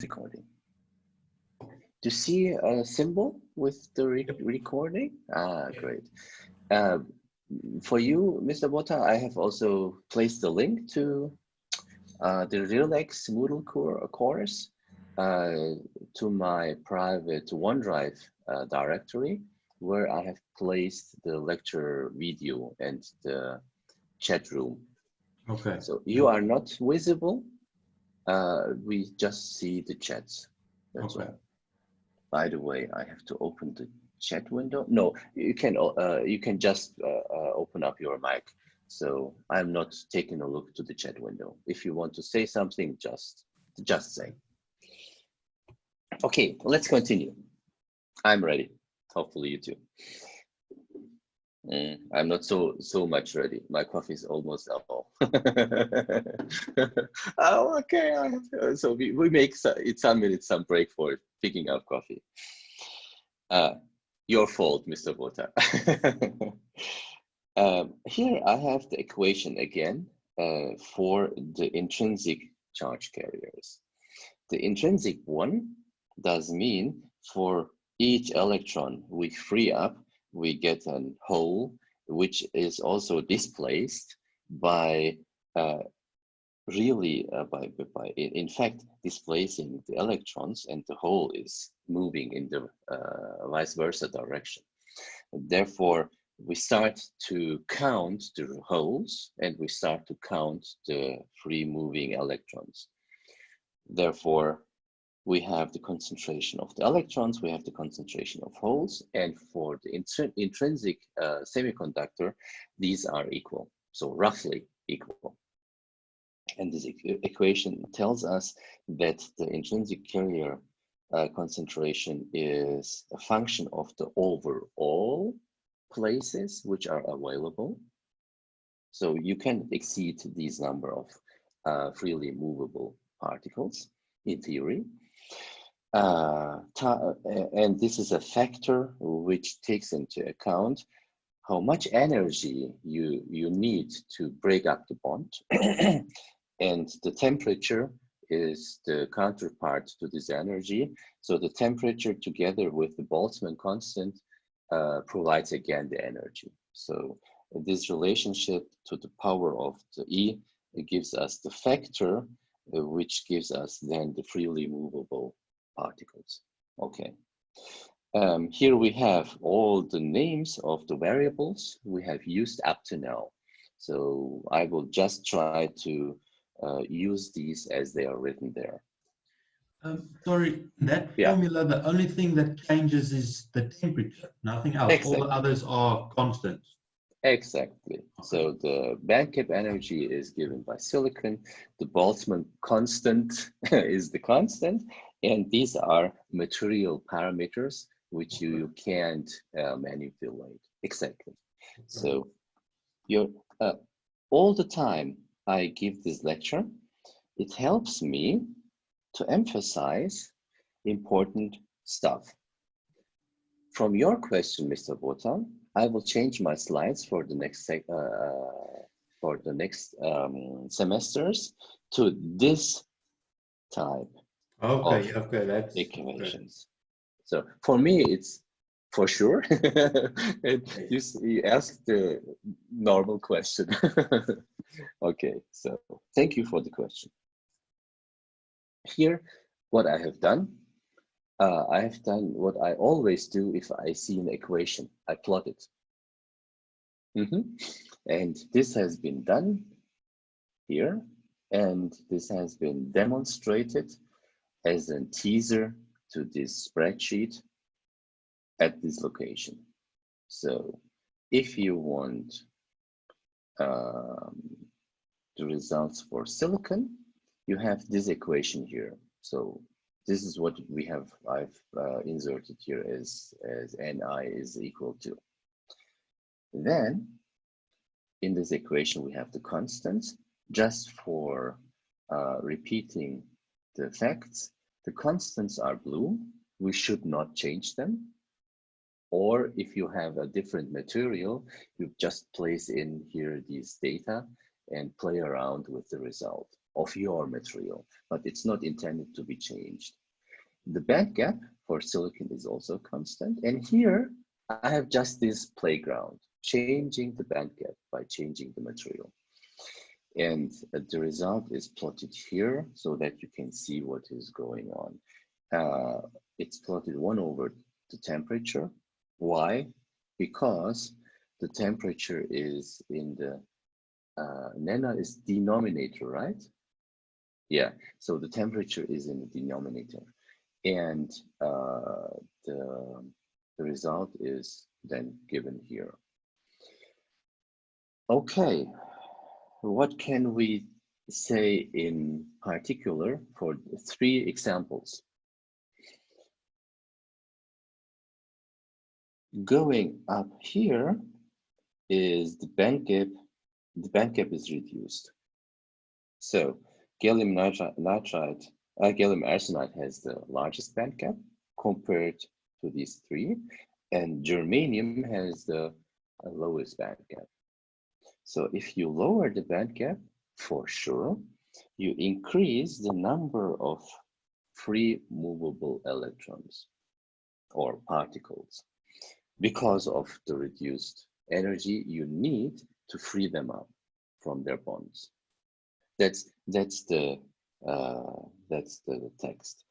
recording. Do you see a symbol with the recording? Ah, great. For you, Mr. Bota, I have also placed the link to the Relax Moodle course to my private OneDrive directory, where I have placed the lecture video and the chat room. Okay. So you are not visible. We just see the chats. That's Okay. all. By the way, I have to open the chat window. No, you can just open up your mic. So I'm not taking a look to the chat window. If you want to say something, just say. Okay, let's continue. I'm ready. Hopefully you too. I'm not so much ready. My coffee is almost all. Oh, okay. So we make some minutes some break for picking up coffee. Your fault, Mr. Bota. Here I have the equation again for the intrinsic charge carriers. The intrinsic one does mean for each electron we free up, we get a hole which is also displaced by in fact displacing the electrons, and the hole is moving in the vice versa direction. Therefore, we start to count the holes and we start to count the free moving electrons. Therefore, we have the concentration of the electrons, we have the concentration of holes, and for the intrinsic semiconductor, these are equal, so roughly equal. And this equation tells us that the intrinsic carrier concentration is a function of the overall places which are available. So you can exceed these number of freely movable particles in theory. And this is a factor which takes into account how much energy you need to break up the bond. And the temperature is the counterpart to this energy. So the temperature together with the Boltzmann constant provides again the energy. So this relationship to the power of the E, it gives us the factor which gives us then the freely movable particles. Okay. Here we have all the names of the variables we have used up to now. So I will just try to use these as they are written there. Sorry, that formula, the only thing that changes is the temperature, nothing else. Exactly. All the others are constants. Exactly. Okay. So the band gap energy is given by silicon. The Boltzmann constant is the constant. And these are material parameters which you can't manipulate. Exactly. Okay. So you're all the time I give this lecture, it helps me to emphasize important stuff. From your question, Mr. Botan, I will change my slides for the next semesters to this type of equations. Okay. So for me, it's for sure. You asked the normal question. Okay, so thank you for the question. Here, what I have done what I always do if I see an equation. I plot it. And this has been done here, and this has been demonstrated as a teaser to this spreadsheet at this location. So if you want the results for silicon, you have this equation here. So this is what we have. I've inserted here as Ni is equal to. Then in this equation, we have the constants. Just for repeating the facts, the constants are blue. We should not change them. Or if you have a different material, you just place in here these data and play around with the result. of your material, but it's not intended to be changed. The band gap for silicon is also constant. And here I have just this playground, changing the band gap by changing the material. And the result is plotted here so that you can see what is going on. It's plotted 1 over the temperature. Why? Because the temperature is in the, nano is denominator, right? Yeah, so the temperature is in the denominator. And the result is then given here. Okay, what can we say in particular for 3 examples? Going up here is the band gap is reduced. So gallium arsenide has the largest band gap compared to these 3, and germanium has the lowest band gap. So if you lower the band gap, for sure, you increase the number of free movable electrons or particles because of the reduced energy you need to free them up from their bonds. That's the text.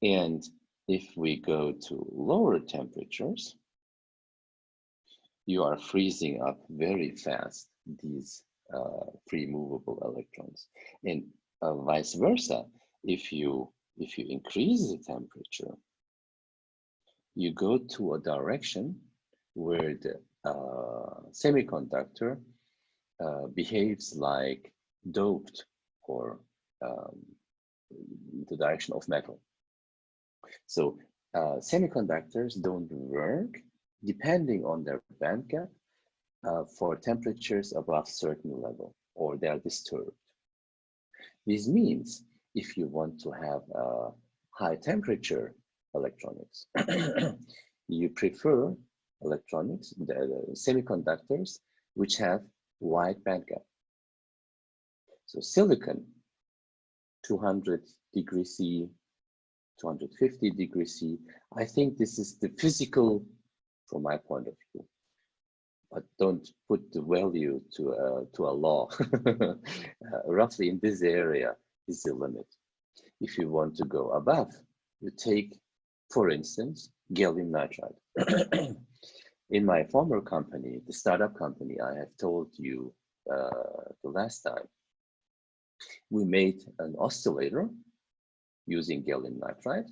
And if we go to lower temperatures, you are freezing up very fast these free movable electrons, and vice versa. If you increase the temperature, you go to a direction where the semiconductor behaves like doped, or the direction of metal. So semiconductors don't work depending on their band gap for temperatures above certain level, or they are disturbed. This means if you want to have high temperature electronics, you prefer electronics, the semiconductors, which have wide band gap. So silicon, 200 degrees C, 250 degrees C. I think this is the physical, from my point of view. But don't put the value to a law. Roughly in this area is the limit. If you want to go above, you take, for instance, gallium nitride. In my former company, the startup company I have told you the last time, we made an oscillator using gallium nitride,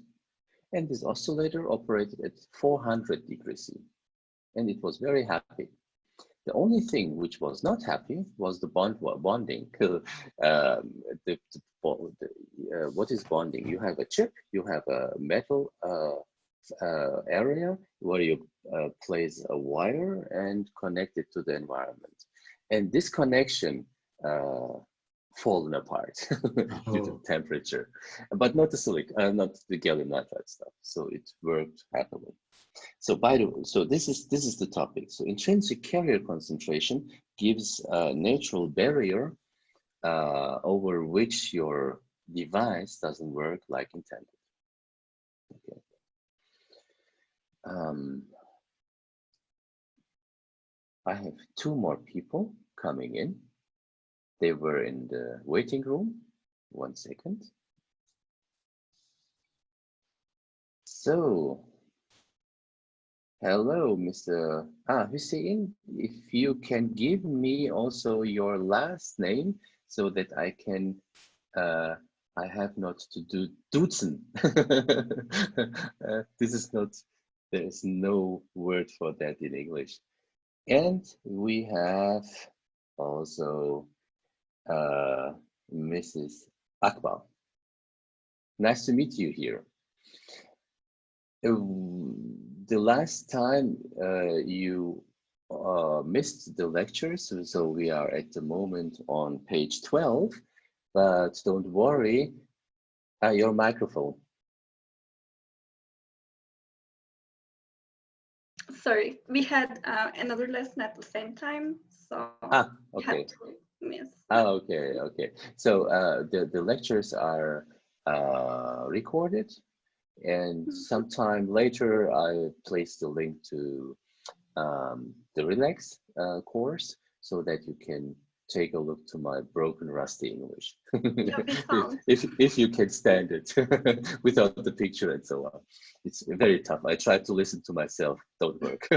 and this oscillator operated at 400 degrees C, and it was very happy. The only thing which was not happy was the bonding. What is bonding? You have a chip, you have a metal area where you place a wire and connect it to the environment. And this connection fallen apart due to temperature, but not the silicon, not the gallium nitride stuff. So it worked happily. So by the way, so this is the topic. So intrinsic carrier concentration gives a natural barrier over which your device doesn't work like intended. Okay. I have 2 more people coming in. They were in the waiting room. 1 second. So, hello, Mr. Hussein. If you can give me also your last name so that I can, I have not to do duzen. This is not, there is no word for that in English. And we have also Mrs. Akbar. Nice to meet you here. The last time you missed the lectures, so we are at the moment on page 12, but don't worry, your microphone. Sorry, we had another lesson at the same time, so okay. Yes. Oh, okay. So the lectures are recorded, and Mhm. sometime later I place the link to the Relax course so that you can take a look to my broken, rusty English. Yeah, we if, found. if you can stand it without the picture and so on. It's very tough. I try to listen to myself. Don't work.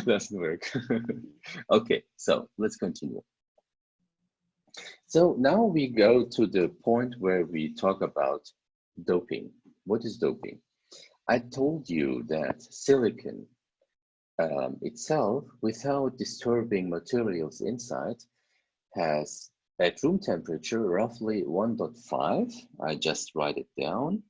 Doesn't work. Okay, so let's continue. So now we go to the point where we talk about doping. What is doping? I told you that silicon itself, without disturbing materials inside, has at room temperature roughly 1.5. I just write it down.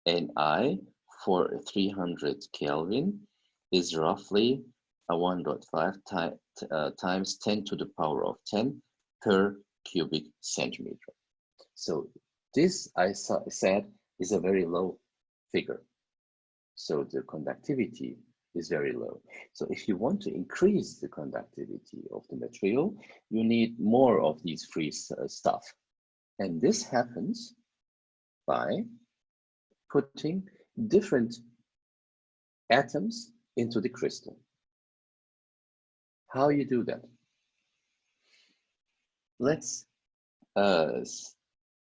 And I for 300 Kelvin is roughly a 1.5 times 10 to the power of 10 per cubic centimeter. So this said is a very low figure. So the conductivity is very low. So if you want to increase the conductivity of the material, you need more of these free stuff. And this happens by putting different atoms into the crystal. How you do that? Let's uh,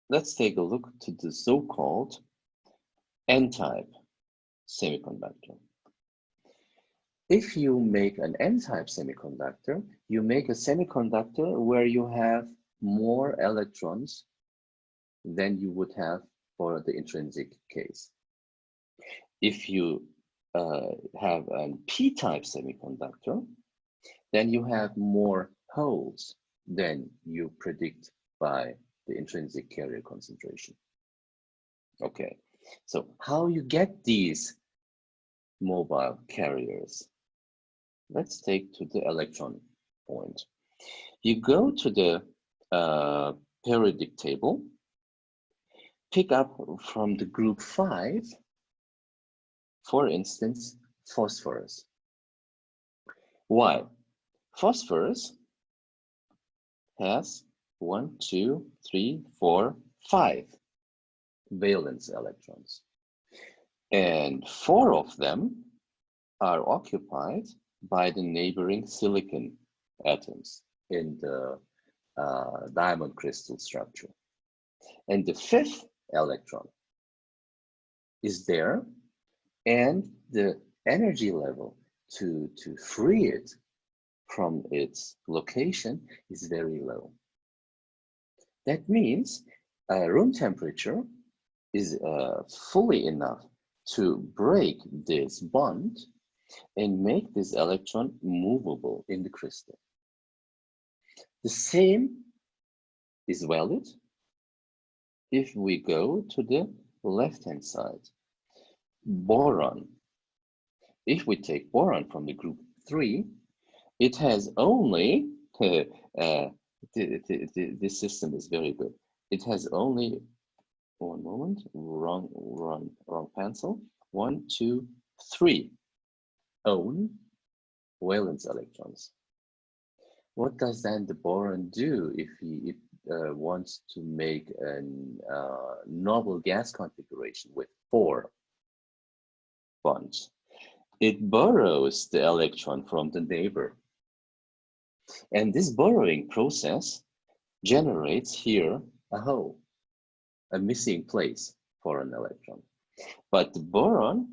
let's take a look to the so-called N-type semiconductor. If you make an N-type semiconductor, you make a semiconductor where you have more electrons than you would have for the intrinsic case. If you have a P-type semiconductor, then you have more holes than you predict by the intrinsic carrier concentration. Okay, so how you get these mobile carriers? Let's take to the electron point. You go to the periodic table, pick up from the group 5, for instance, phosphorus. Why? Phosphorus has 1, 2, 3, 4, 5 valence electrons. And 4 of them are occupied by the neighboring silicon atoms in the diamond crystal structure. And the 5th electron is there, and the energy level to free it from its location is very low. That means room temperature is fully enough to break this bond and make this electron movable in the crystal. The same is valid if we go to the left-hand side. Boron. If we take boron from the group 3, it has only, this system is very good. It has only, one moment, wrong pencil. 1, 2, 3 own valence electrons. What does then the boron do if he wants to make a noble gas configuration with 4 bonds? It borrows the electron from the neighbor. And this borrowing process generates here a hole, a missing place for an electron. But the boron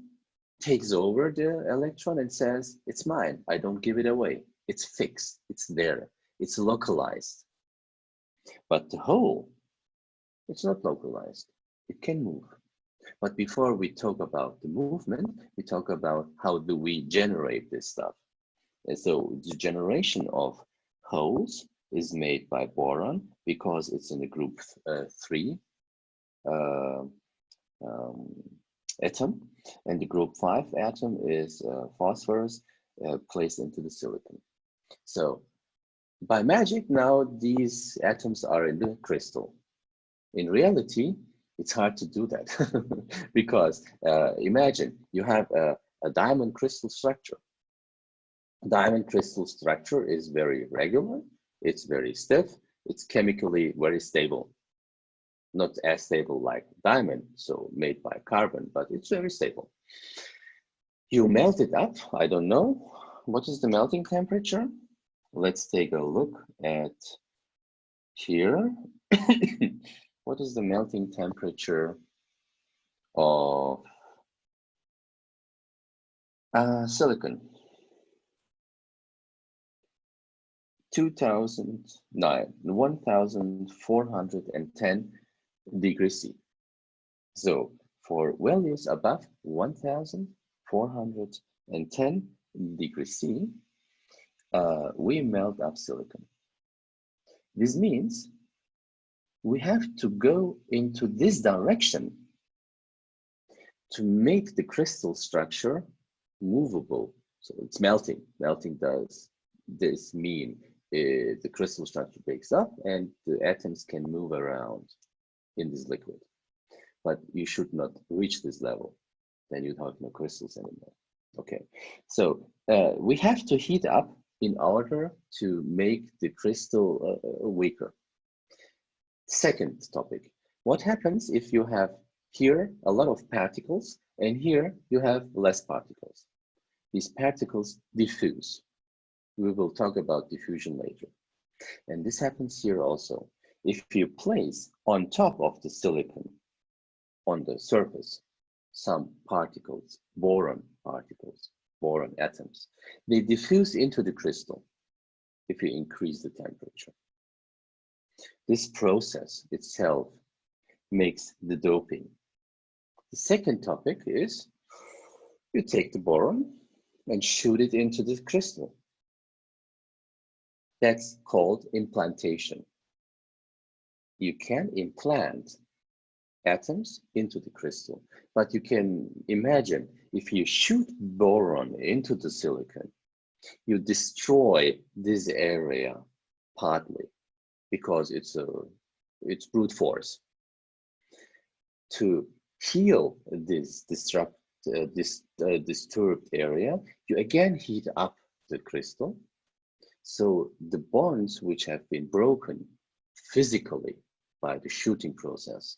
takes over the electron and says, it's mine, I don't give it away. It's fixed, it's there, it's localized. But the hole, it's not localized, it can move. But before we talk about the movement, we talk about how do we generate this stuff. And so the generation of holes is made by boron because it's in the group 3 atom, and the group 5 atom is phosphorus placed into the silicon. So by magic, now these atoms are in the crystal. In reality, it's hard to do that because imagine you have a diamond crystal structure. Diamond crystal structure is very regular, it's very stiff, It's chemically very stable. Not as stable like diamond, so made by carbon, but it's very stable. You melt it up. I don't know. What is the melting temperature? Let's take a look at here. What is the melting temperature of silicon? 1410 degrees C. So for values above 1410 degrees C, we melt up silicon. This means we have to go into this direction to make the crystal structure movable. So it's melting. Melting does this mean the crystal structure breaks up and the atoms can move around in this liquid. But you should not reach this level. Then you'd have no crystals anymore. Okay, so we have to heat up in order to make the crystal weaker. Second topic, what happens if you have here a lot of particles and here you have less particles? These particles diffuse. We will talk about diffusion later. And this happens here also. If you place on top of the silicon, on the surface, some particles, boron particles, boron atoms, they diffuse into the crystal if you increase the temperature. This process itself makes the doping. The second topic is you take the boron and shoot it into the crystal. That's called implantation. You can implant atoms into the crystal, but you can imagine if you shoot boron into the silicon, you destroy this area partly because it's brute force. To heal this disturbed area, you again heat up the crystal. So the bonds which have been broken physically by the shooting process,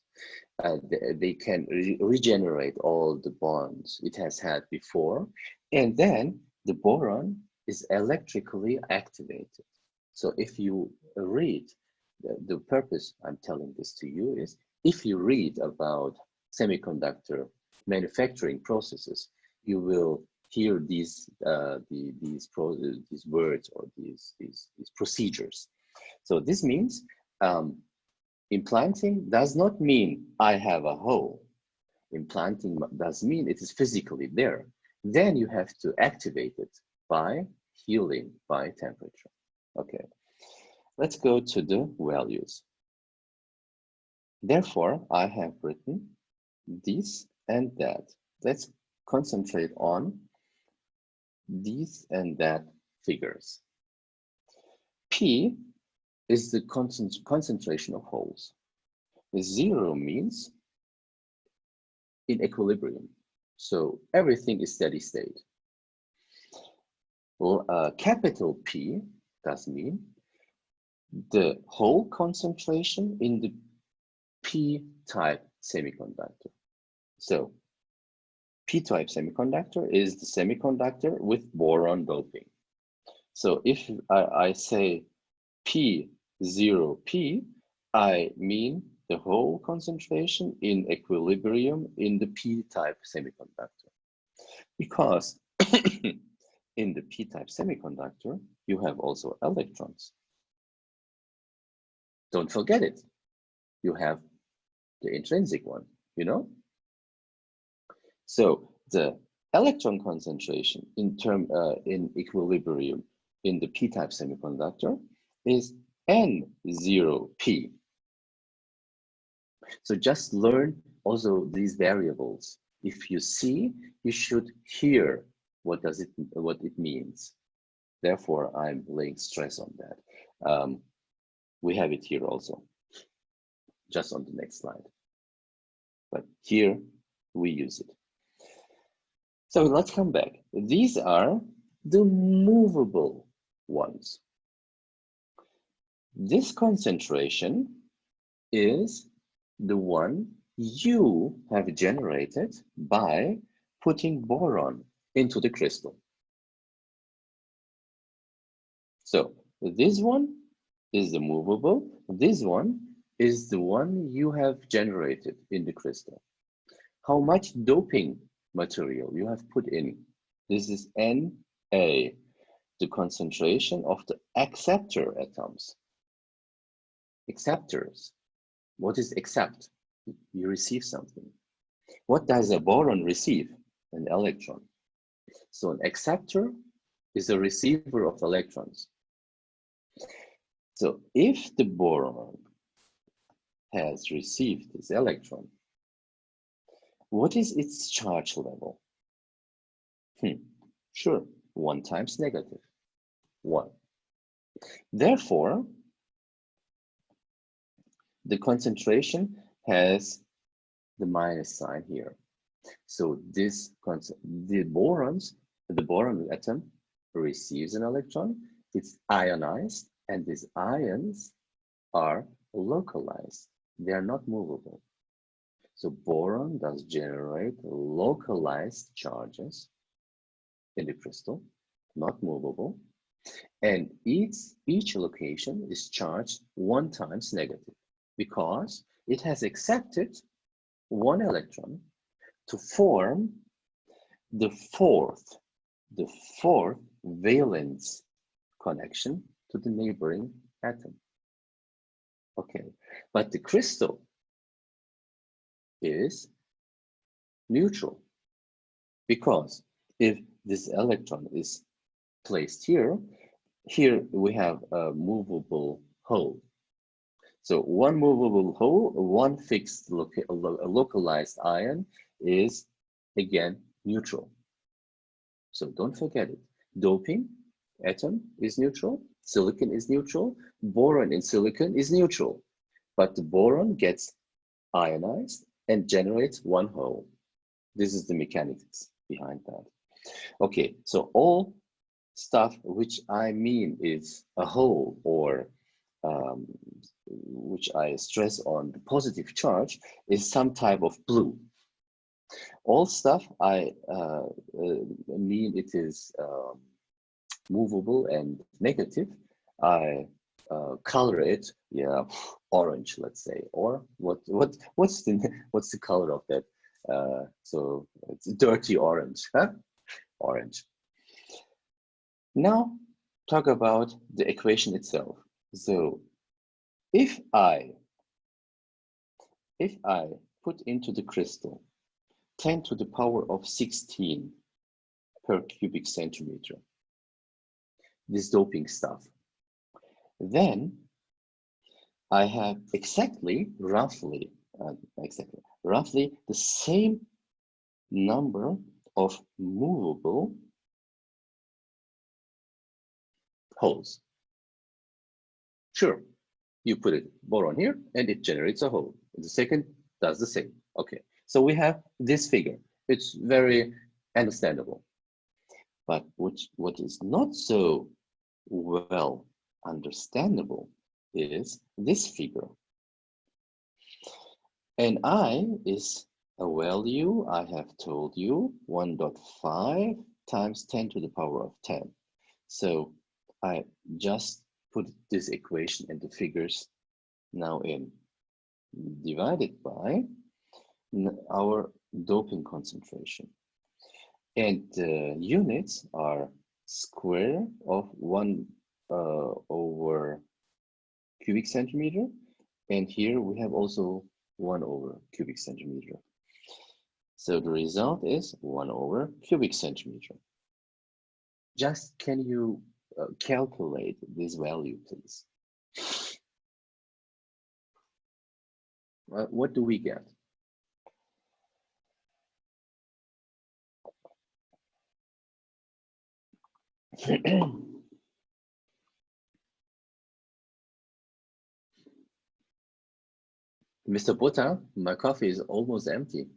they can regenerate all the bonds it has had before, and then the boron is electrically activated. So if you read, the purpose I'm telling this to you is, if you read about semiconductor manufacturing processes, you will hear these words or these procedures. So this means implanting does not mean I have a hole. Implanting does mean it is physically there. Then you have to activate it by healing by temperature. Okay, let's go to the values. Therefore, I have written this and that. Let's concentrate on these and that figures. P is the concentration of holes. 0 means in equilibrium. So everything is steady state. Well, capital P does mean the hole concentration in the P-type semiconductor. So P-type semiconductor is the semiconductor with boron doping. So if I say P0P, I mean the hole concentration in equilibrium in the P-type semiconductor. Because in the P-type semiconductor, you have also electrons. Don't forget it. You have the intrinsic one, you know? So the electron concentration in equilibrium in the P-type semiconductor is N0P. So just learn also these variables. If you see, you should hear what it means. Therefore, I'm laying stress on that. We have it here also, just on the next slide. But here we use it. So let's come back. These are the movable ones. This concentration is the one you have generated by putting boron into the crystal. So this one is the movable, this one is the one you have generated in the crystal. How much doping material you have put in? This is Na, the concentration of the acceptor atoms. Acceptors. What is accept? You receive something. What does a boron receive? An electron. So an acceptor is a receiver of electrons. So if the boron has received this electron, what is its charge level? Sure, 1 times negative, 1. Therefore, the concentration has the minus sign here. So the boron atom receives an electron, it's ionized, and these ions are localized. They are not movable. So boron does generate localized charges in the crystal, not movable, and each location is charged 1 times negative because it has accepted 1 electron to form the fourth valence connection to the neighboring atom. Okay, but the crystal is neutral because if this electron is placed here we have a movable hole. So 1 movable hole, 1 fixed localized ion is again neutral. So don't forget it. Doping atom is neutral, silicon is neutral, boron in silicon is neutral, but the boron gets ionized and generates 1 hole. This is the mechanics behind that. Okay, so all stuff which I mean is a hole or which I stress on the positive charge is some type of blue. All stuff I mean it is movable and negative, I color it, yeah, orange, let's say, or what's the color of that? So it's dirty orange, huh? Orange. Now talk about the equation itself. So if I put into the crystal 10 to the power of 16 per cubic centimeter, this doping stuff, then I have roughly the same number of movable holes. Sure, you put it boron here and it generates a hole. The second does the same. Okay, so we have this figure. It's very understandable. But what is not so well understandable is this figure. And I is a value I have told you 1.5 times 10 to the power of 10. So I just put this equation and the figures now in, divided by our doping concentration. And the units are square of 1 over cubic centimeter. And here we have also 1 over cubic centimeter. So the result is 1 over cubic centimeter. Just can you calculate this value, please? What do we get? Mr. Butter, my coffee is almost empty.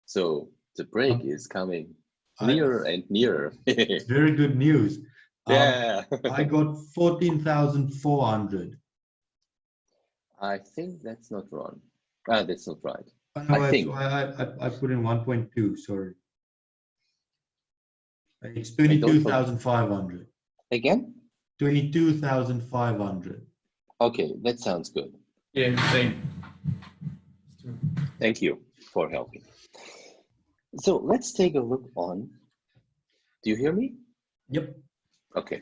So the break is coming nearer and nearer. Very good news. Yeah. I got 14,400. I think that's not wrong. Ah, that's not right. Oh, no, I think. I put in 1.2, sorry. It's And don't forget 22,500. again. 22,500. Okay, that sounds good. Yeah, same. Thank you for helping. So let's take a look on. Do you hear me? Yep. Okay.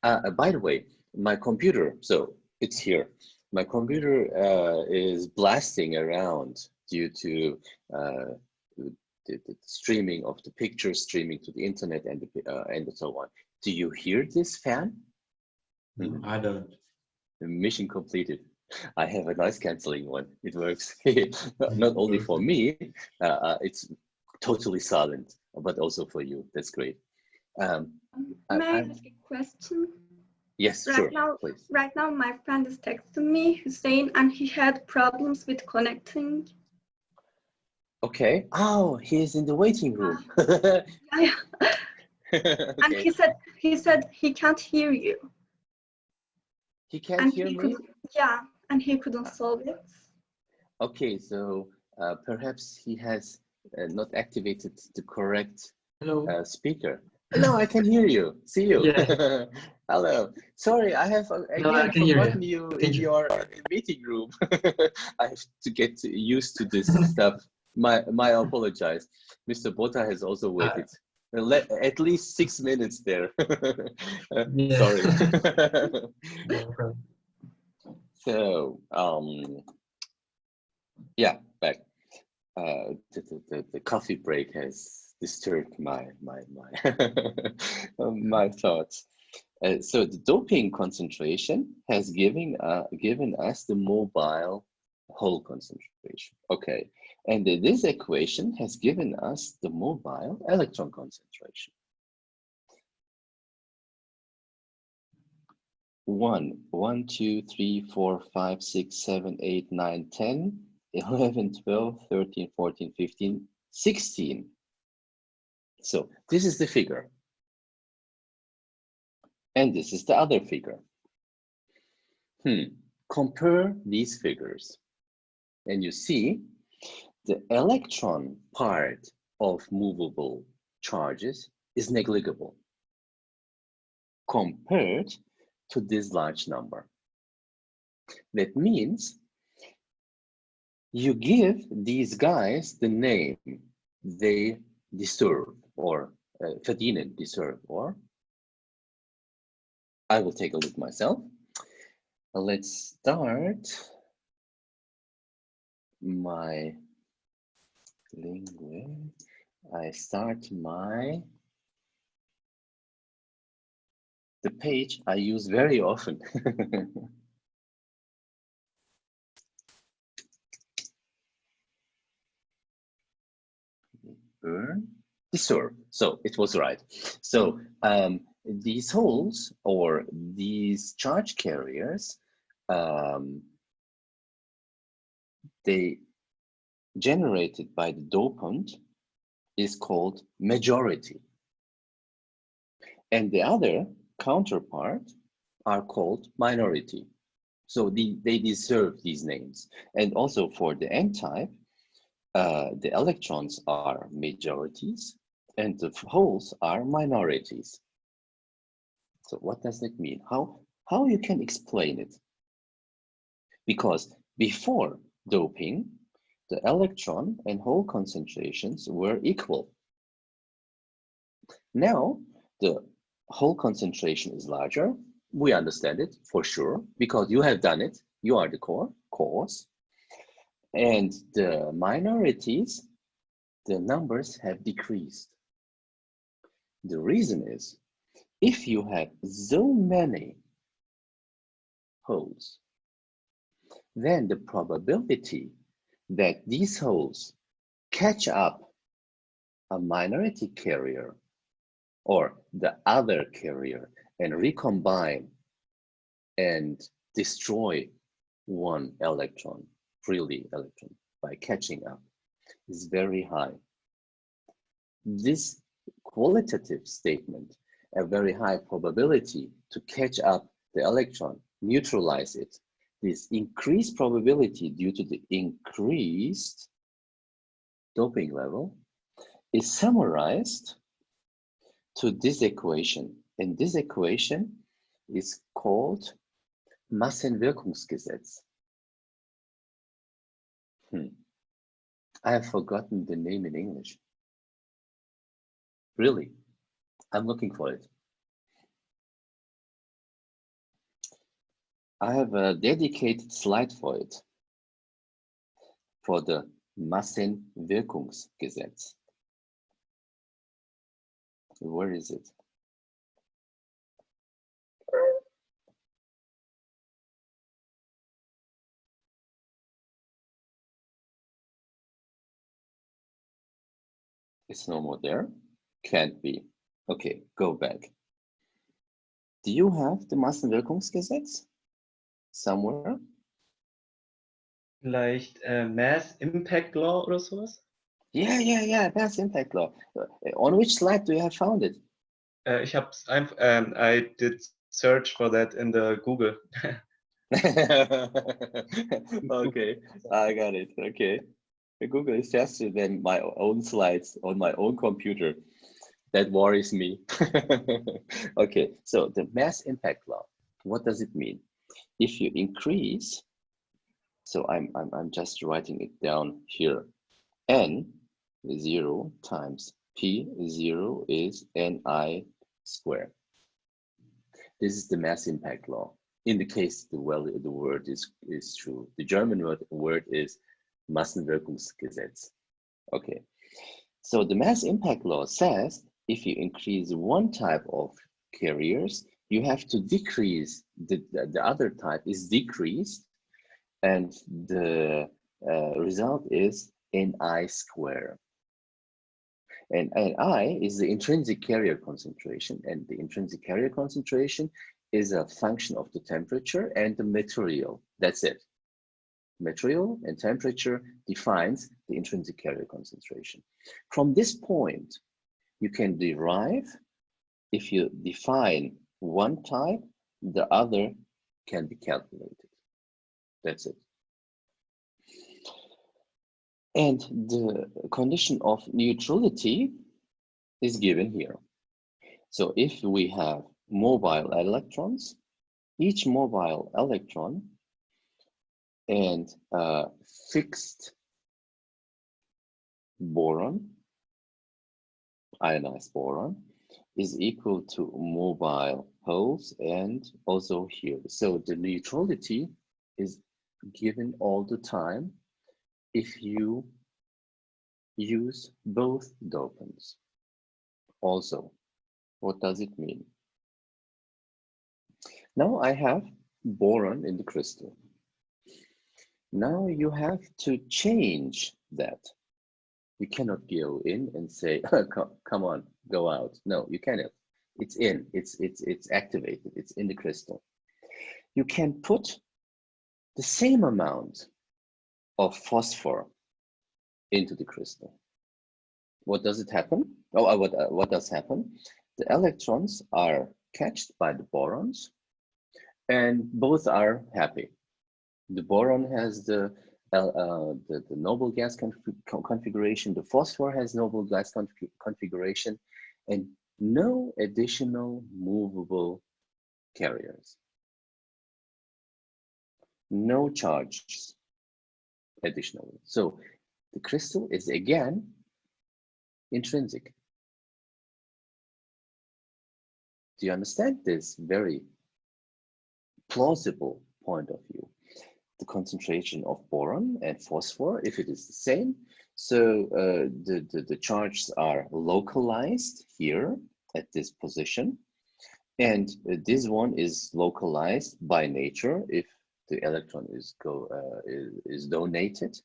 By the way, my computer, so it's here. My computer is blasting around due to the streaming of the pictures, streaming to the internet, and so on. Do you hear this fan? No, I don't. Mission completed. I have a noise canceling one. It works. Not only for Perfect. me, it's totally silent, but also for you. That's great. May I ask a question? Yes, sure, please. Right now, my friend is texting me, Hussein, and he had problems with connecting. Okay. Oh, he's in the waiting room. Yeah. Okay. And he said he can't hear you. He can't hear me? Yeah, and he couldn't solve it. Okay, so perhaps he has not activated the correct speaker. No, I can hear you. See you. Yeah. Hello. Sorry, I have again forgotten you in your meeting room. I have to get used to this stuff. My apologize. Mr. Bota has also waited. At least 6 minutes there. Sorry. No problem. So, yeah, back. The coffee break has disturbed my my thoughts. So the doping concentration has given us the mobile hole concentration. Okay, and this equation has given us the mobile electron concentration. 1, 2, 3, 4, 5, 6, 7, 8, 9, 10, 11, 12, 13, 14, 15, 16. So this is the figure. And this is the other figure. Compare these figures. And you see the electron part of movable charges is negligible compared to this large number. That means you give these guys the name they deserve, or verdienen, deserve, or I will take a look myself. Let's start my language. I start the page I use very often. Earn, deserve. So it was right. So these holes, or these charge carriers, they generated by the dopant is called majority. And the other counterpart are called minority. So they deserve these names. And also for the n-type, the electrons are majorities and the holes are minorities. So what does that mean? How you can explain it? Because before doping, the electron and hole concentrations were equal. Now the hole concentration is larger. We understand it for sure because you have done it. You are the cause. And the minorities, the numbers have decreased. The reason is, if you have so many holes, then the probability that these holes catch up a minority carrier or the other carrier and recombine and destroy one electron, freely electron, by catching up is very high. This qualitative statement, a very high probability to catch up the electron, neutralize it. This increased probability due to the increased doping level is summarized to this equation. And this equation is called Massenwirkungsgesetz. I have forgotten the name in English. Really, I'm looking for it. I have a dedicated slide for it, for the Massenwirkungsgesetz. Where is it? It's no more there? Can't be. Okay, go back. Do you have the Massenwirkungsgesetz somewhere? Vielleicht Mass Impact Law oder sowas? Yeah, Mass Impact Law. On which slide do you have found it? Ich hab's I did search for that in the Google. Okay, I got it. Okay. Google is faster than my own slides on my own computer. That worries me. Okay, so the mass impact law, what does it mean? If you increase, so I'm just writing it down here. N0 times P0 is Ni squared. This is the mass impact law. In the case the word is true. The German word is Massenwirkungsgesetz. Okay, so the mass impact law says if you increase one type of carriers, you have to decrease the other type is decreased, and the result is Ni squared. And Ni is the intrinsic carrier concentration, and the intrinsic carrier concentration is a function of the temperature and the material. That's it. Material and temperature defines the intrinsic carrier concentration. From this point, you can derive, if you define one type, the other can be calculated. That's it. And the condition of neutrality is given here. So if we have mobile electrons, each mobile electron and fixed boron, ionized boron, is equal to mobile holes, and also here. So the neutrality is given all the time if you use both dopants. Also, what does it mean? Now I have boron in the crystal. Now you have to change that. You cannot go in and say, come on, go out. No, you cannot. It's in, it's activated, it's in the crystal. You can put the same amount of phosphor into the crystal. What does it happen? What does happen? The electrons are catched by the borons, and both are happy. The boron has the noble gas configuration, the phosphor has noble gas configuration, and no additional movable carriers. No charges additionally. So the crystal is again intrinsic. Do you understand this very plausible point of view? The concentration of boron and phosphor, if it is the same, so the charges are localized here at this position, and this one is localized by nature if the electron is donated,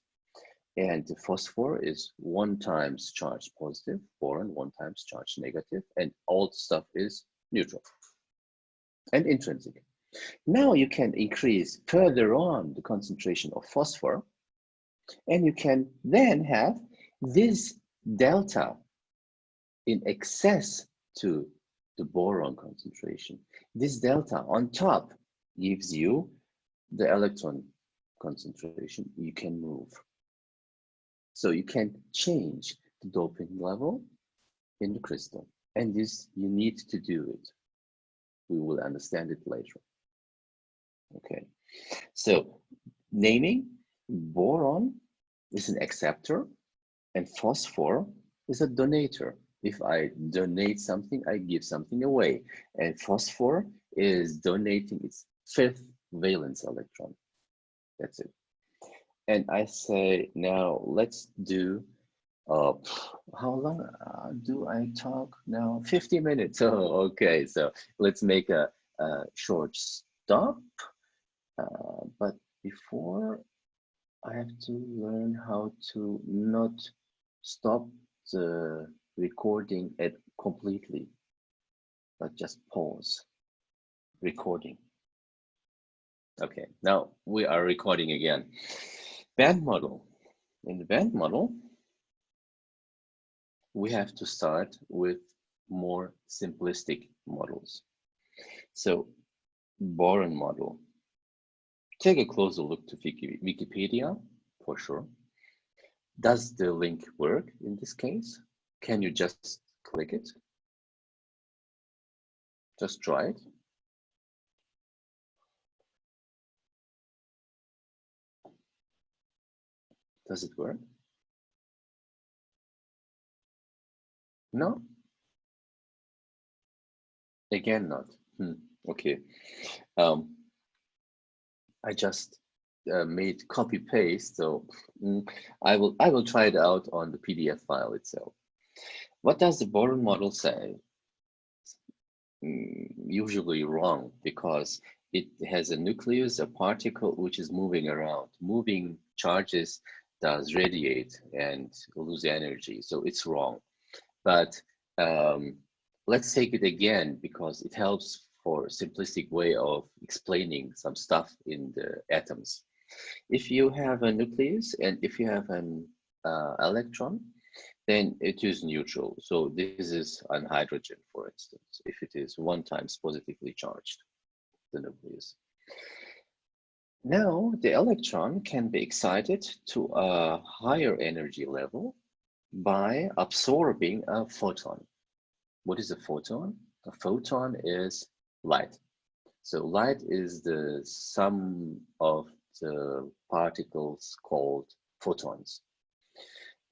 and the phosphor is 1 times charged positive, boron 1 times charged negative, and all stuff is neutral and intrinsic. Now you can increase further on the concentration of phosphor, and you can then have this delta in excess to the boron concentration. This delta on top gives you the electron concentration you can move. So you can change the doping level in the crystal, and this you need to do it. We will understand it later. Okay, so naming: boron is an acceptor and phosphor is a donator. If I donate something, I give something away, and phosphor is donating its 5th valence electron. That's it. And I say, now let's do, how long do I talk now? 50 minutes. Oh, okay, so let's make a short stop. But before, I have to learn how to not stop the recording completely, but just pause recording. Okay, now we are recording again. Band model. In the band model, we have to start with more simplistic models. So, boron model. Take a closer look to Wikipedia, for sure. Does the link work in this case? Can you just click it? Just try it. Does it work? No? Again, not. Okay. I just made copy paste, so I will try it out on the PDF file itself. What does the boron model say? Usually wrong, because it has a nucleus, a particle which is moving around. Moving charges does radiate and lose energy, so it's wrong. But let's take it again, because it helps for a simplistic way of explaining some stuff in the atoms. If you have a nucleus and if you have an electron, then it is neutral. So this is an hydrogen, for instance, if it is 1 times positively charged, the nucleus. Now the electron can be excited to a higher energy level by absorbing a photon. What is a photon? A photon is light. So light is the sum of the particles called photons.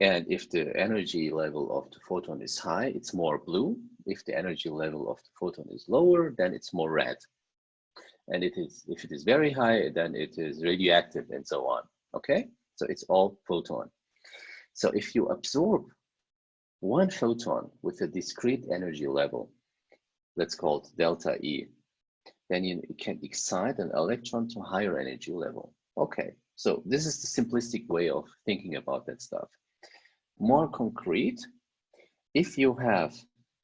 And if the energy level of the photon is high, it's more blue. If the energy level of the photon is lower, then it's more red. And if it is very high, then it is radioactive and so on. Okay, so it's all photon. So if you absorb 1 photon with a discrete energy level, let's call it delta E, then you can excite an electron to a higher energy level. Okay, so this is the simplistic way of thinking about that stuff. More concrete, if you have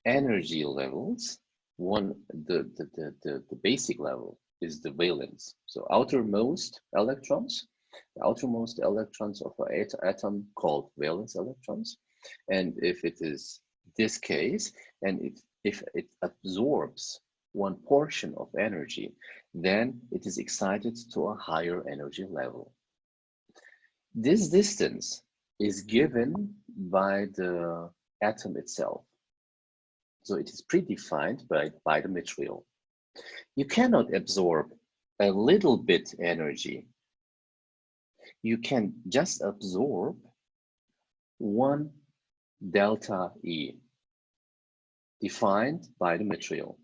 energy levels, the basic level is the valence. So outermost electrons, the outermost electrons of an atom called valence electrons. And if it is this case, and if it absorbs 1 portion of energy, then it is excited to a higher energy level. This distance is given by the atom itself. So it is predefined by the material. You cannot absorb a little bit energy. You can just absorb 1 delta E, defined by the material.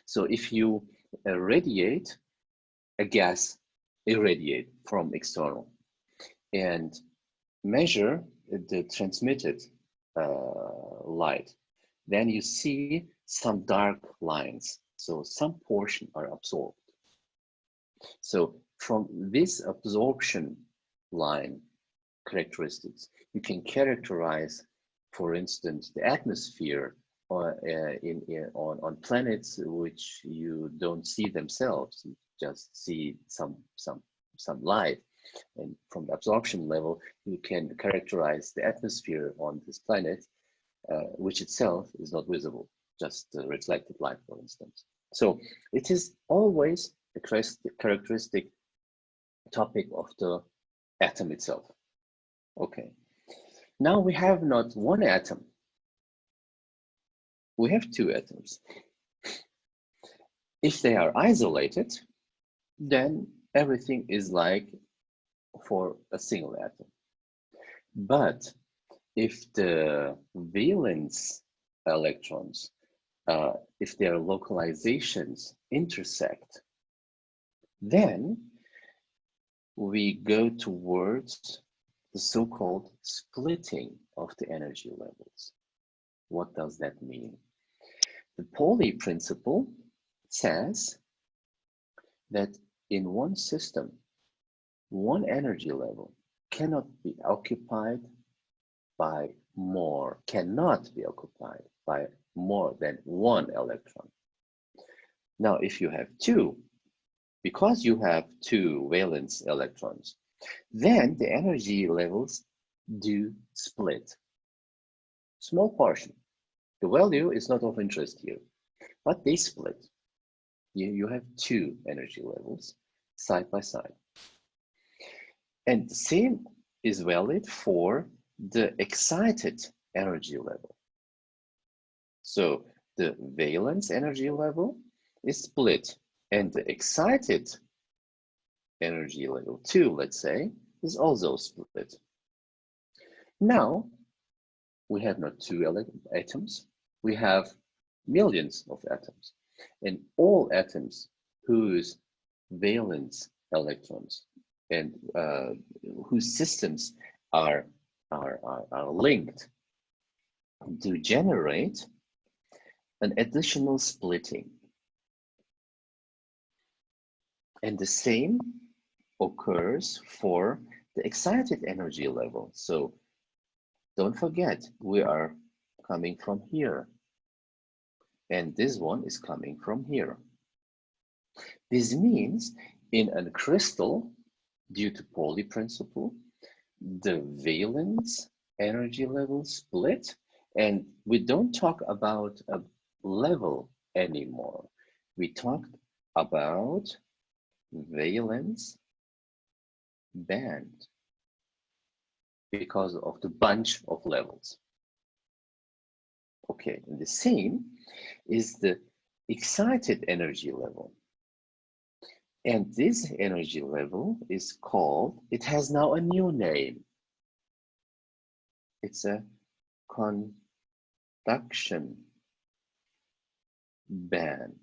So if you radiate, a gas irradiate from external and measure the transmitted light, then you see some dark lines. So some portion are absorbed. So from this absorption line characteristics, you can characterize, for instance, the atmosphere on planets which you don't see themselves. You just see some light, and from the absorption level, you can characterize the atmosphere on this planet, which itself is not visible, just reflected light, for instance. So it is always a characteristic topic of the atom itself. Okay. Now we have not one atom. We have two atoms. If they are isolated, then everything is like for a single atom. But if the valence electrons, if their localizations intersect, then we go towards the so-called splitting of the energy levels. What does that mean? The Pauli principle says that in one system, one energy level cannot be occupied by more, cannot be occupied by more than one electron. Now, if you have two, because you have two valence electrons, then the energy levels do split. Small portion. The value is not of interest here, but they split. You have two energy levels side by side. And the same is valid for the excited energy level. So the valence energy level is split, and the excited energy level 2, let's say, is also split. Now, we have not two atoms, we have millions of atoms, and all atoms whose valence electrons and whose systems are linked to generate an additional splitting. And the same occurs for the excited energy level. So don't forget, we are coming from here. And this one is coming from here. This means in a crystal, due to Pauli principle, the valence energy level split, and we don't talk about a level anymore. We talked about valence band because of the bunch of levels. Okay, and the same is the excited energy level. And this energy level is called, it has now a new name. It's a conduction band.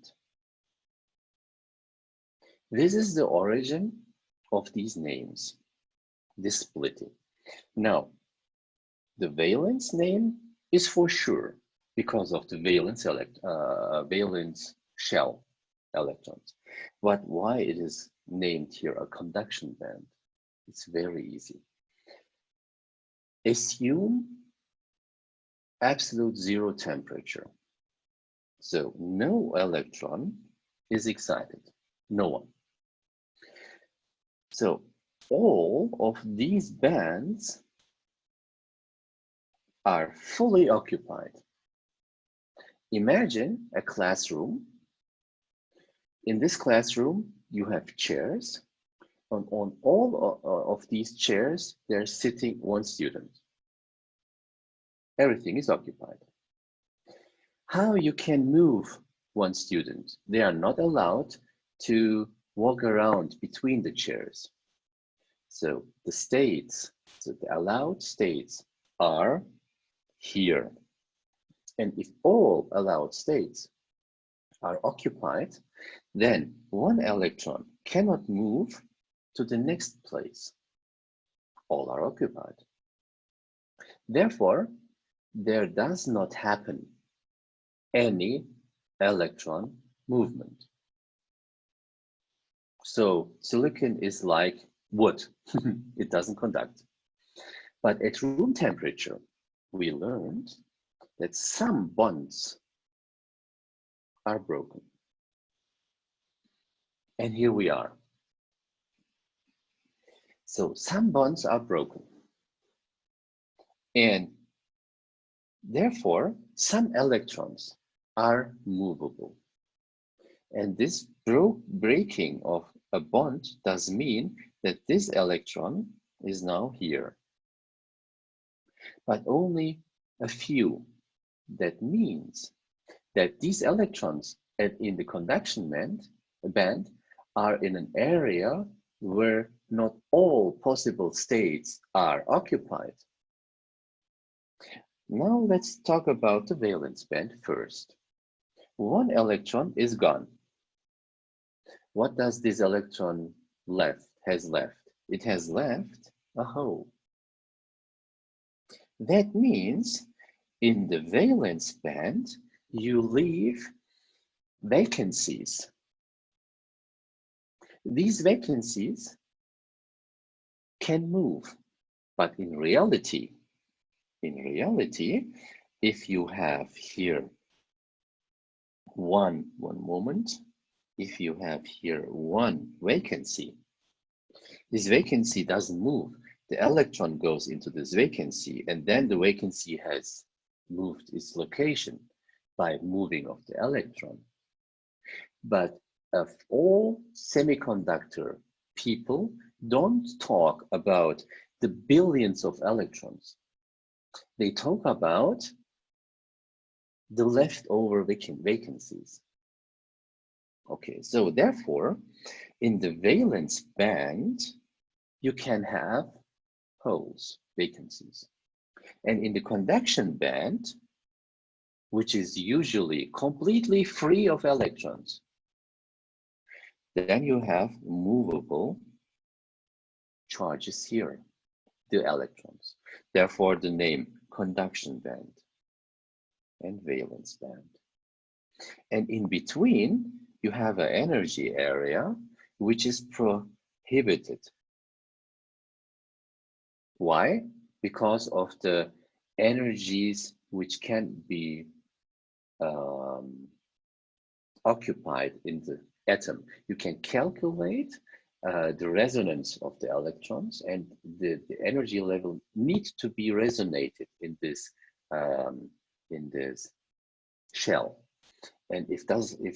This is the origin of these names, this splitting. Now, the valence name is for sure because of the valence shell electrons. But why it is named here a conduction band? It's very easy. Assume absolute zero temperature. So no electron is excited, no one. So all of these bands are fully occupied. Imagine a classroom. In this classroom, you have chairs. On all of these chairs, there's sitting one student. Everything is occupied. How you can move one student? They are not allowed to walk around between the chairs. So the states, so the allowed states are here. And if all allowed states are occupied, then one electron cannot move to the next place. All are occupied. Therefore, there does not happen any electron movement. So silicon is like wood. It doesn't conduct. But at room temperature, we learned that some bonds are broken. And here we are. So some bonds are broken. And therefore, some electrons are movable. And this breaking of a bond does mean that this electron is now here, but only a few. That means that these electrons in the conduction band are in an area where not all possible states are occupied. Now let's talk about the valence band first. One electron is gone. What does this electron has left? It has left a hole. That means in the valence band, you leave vacancies. These vacancies can move, but in reality, if you have here one moment, if you have here one vacancy, this vacancy doesn't move. The electron goes into this vacancy, and then the vacancy has moved its location by moving of the electron. But of all semiconductor people don't talk about the billions of electrons. They talk about the leftover vacancies. Okay, so therefore, in the valence band, you can have holes, vacancies. And in the conduction band, which is usually completely free of electrons, then you have movable charges here, the electrons. Therefore, the name conduction band and valence band. And in between, you have an energy area which is prohibited. Why? Because of the energies which can be occupied in the atom. You can calculate the resonance of the electrons, and the energy level needs to be resonated in this shell. And if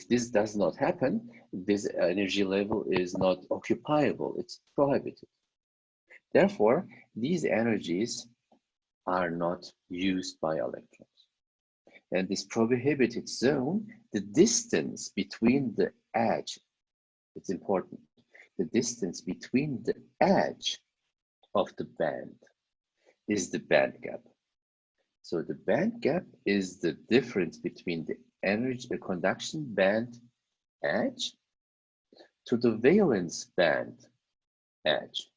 this does not happen, this energy level is not occupiable, it's prohibited. Therefore, these energies are not used by electrons. And this prohibited zone, the distance between the edge, it's important, the distance between the edge of the band is the band gap. So the band gap is the difference between the conduction band edge to the valence band edge.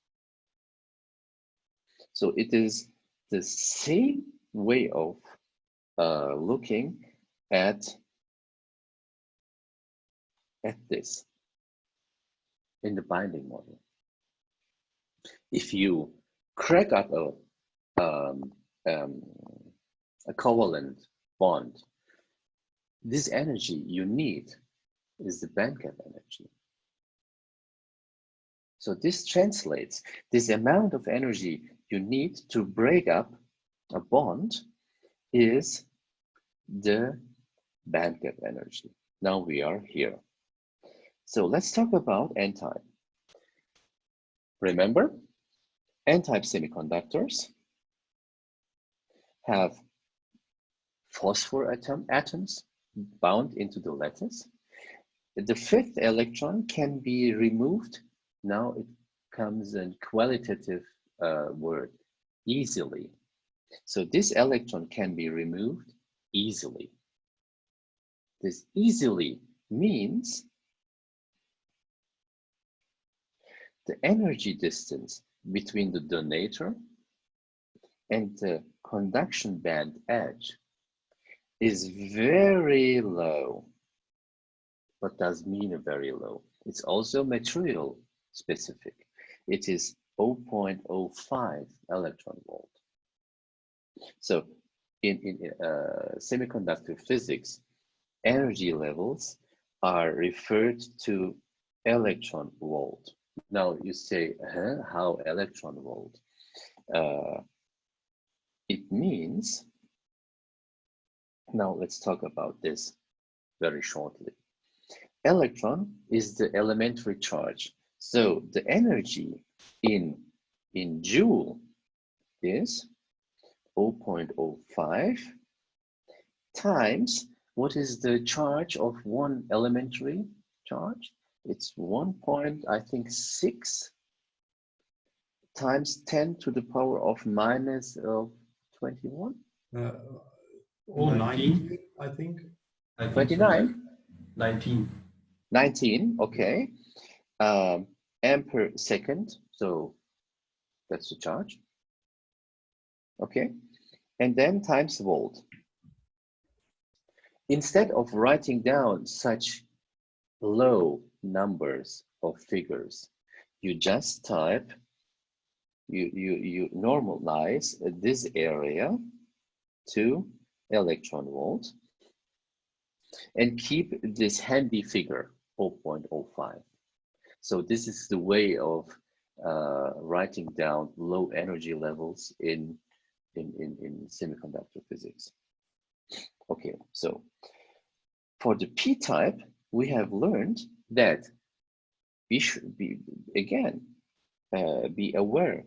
So it is the same way of looking at this in the binding model. If you crack up a covalent bond, this energy you need is the band gap energy. So this translates, this amount of energy you need to break up a bond is the band gap energy. Now we are here. So let's talk about n-type. Remember, n-type semiconductors have phosphor atoms bound into the lattice. The fifth electron can be removed. Now it comes in qualitative word, easily. So this electron can be removed easily. This easily means the energy distance between the donator and the conduction band edge is very low. What does mean very low? It's also material specific. It is 0.05 electron volt. So in semiconductor physics, energy levels are referred to electron volt. Now you say, how electron volt? It means, now let's talk about this very shortly. electron is the elementary charge. So the energy in joule is 0.05 times, what is the charge of one elementary charge? It's 1.6 times 10 to the power of minus 21? Or 19, I think. 29? 19. 19, okay. Ampere second, so that's the charge. Okay, and then times volt. Instead of writing down such low numbers of figures, you just type, you normalize this area to electron volt and keep this handy figure 0.05. So this is the way of writing down low energy levels in semiconductor physics. Okay, so for the p-type, we have learned that we should be, again, be aware.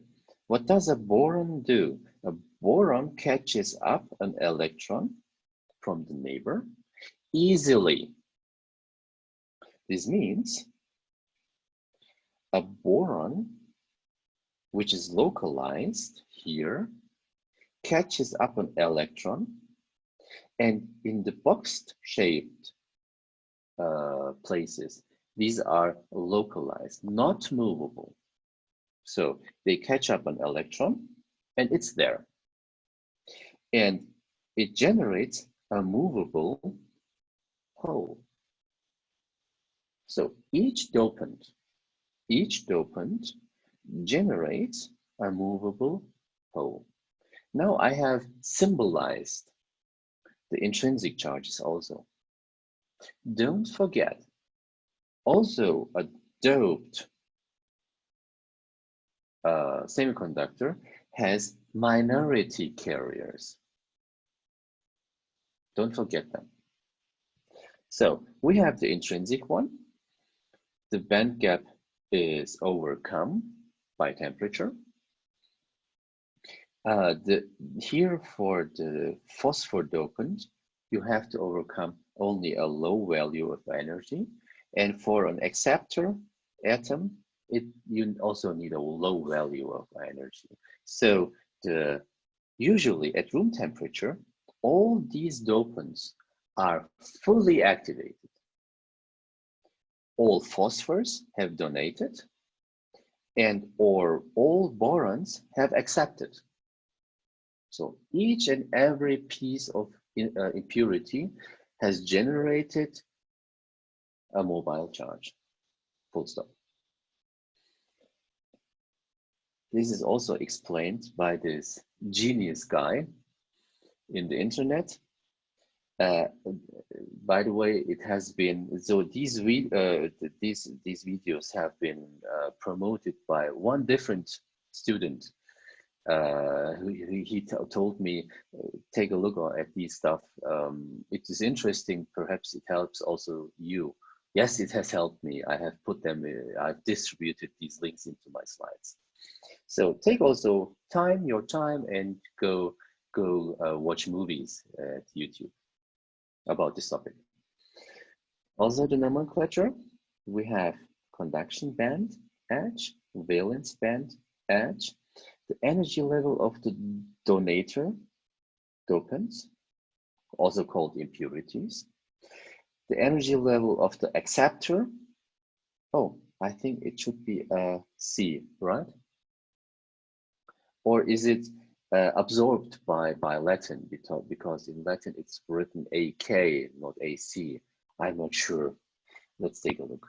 What does a boron do? A boron catches up an electron from the neighbor easily. This means a boron, which is localized here, catches up an electron, and in the boxed shaped places, these are localized, not movable. So they catch up an electron and it's there. And it generates a movable hole. So each dopant generates a movable hole. Now I have symbolized the intrinsic charges also. Don't forget, also a doped semiconductor has minority carriers. Don't forget them. So we have the intrinsic one. The band gap is overcome by temperature. Here for the phosphor dopant, you have to overcome only a low value of energy. And for an acceptor atom, you also need a low value of energy. So usually at room temperature, all these dopants are fully activated. All phosphors have donated, and or all borons have accepted. So each and every piece of impurity has generated a mobile charge, full stop. This is also explained by this genius guy in the internet. By the way, it has been, so these videos have been promoted by one different student. He told me, take a look at these stuff. It is interesting. Perhaps it helps also you. Yes, it has helped me. I have put them, I've distributed these links into my slides. So take also your time and go watch movies at YouTube about this topic. Also the nomenclature, we have conduction band edge, valence band edge, the energy level of the donator, dopants, also called impurities, the energy level of the acceptor. Oh, I think it should be a C, right? Or is it absorbed by Latin, because in Latin it's written AK, not AC. I'm not sure. Let's take a look.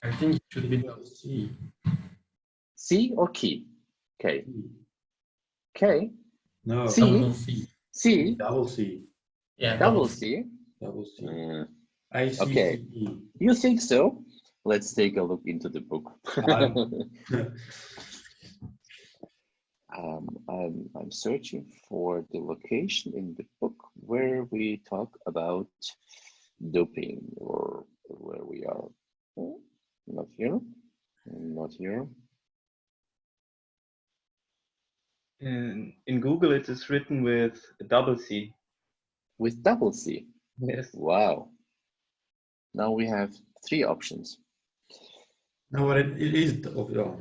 I think it should be C. C or key? K. K? No. C? Double C. C? Double C. Yeah. Double C? Double C. Okay. You think so? Let's take a look into the book. I'm searching for the location in the book where we talk about doping, or where we are. Oh, not here, not here. In Google, it is written with a double C. With double C? Yes. Wow. Now we have 3 options. No, but it is double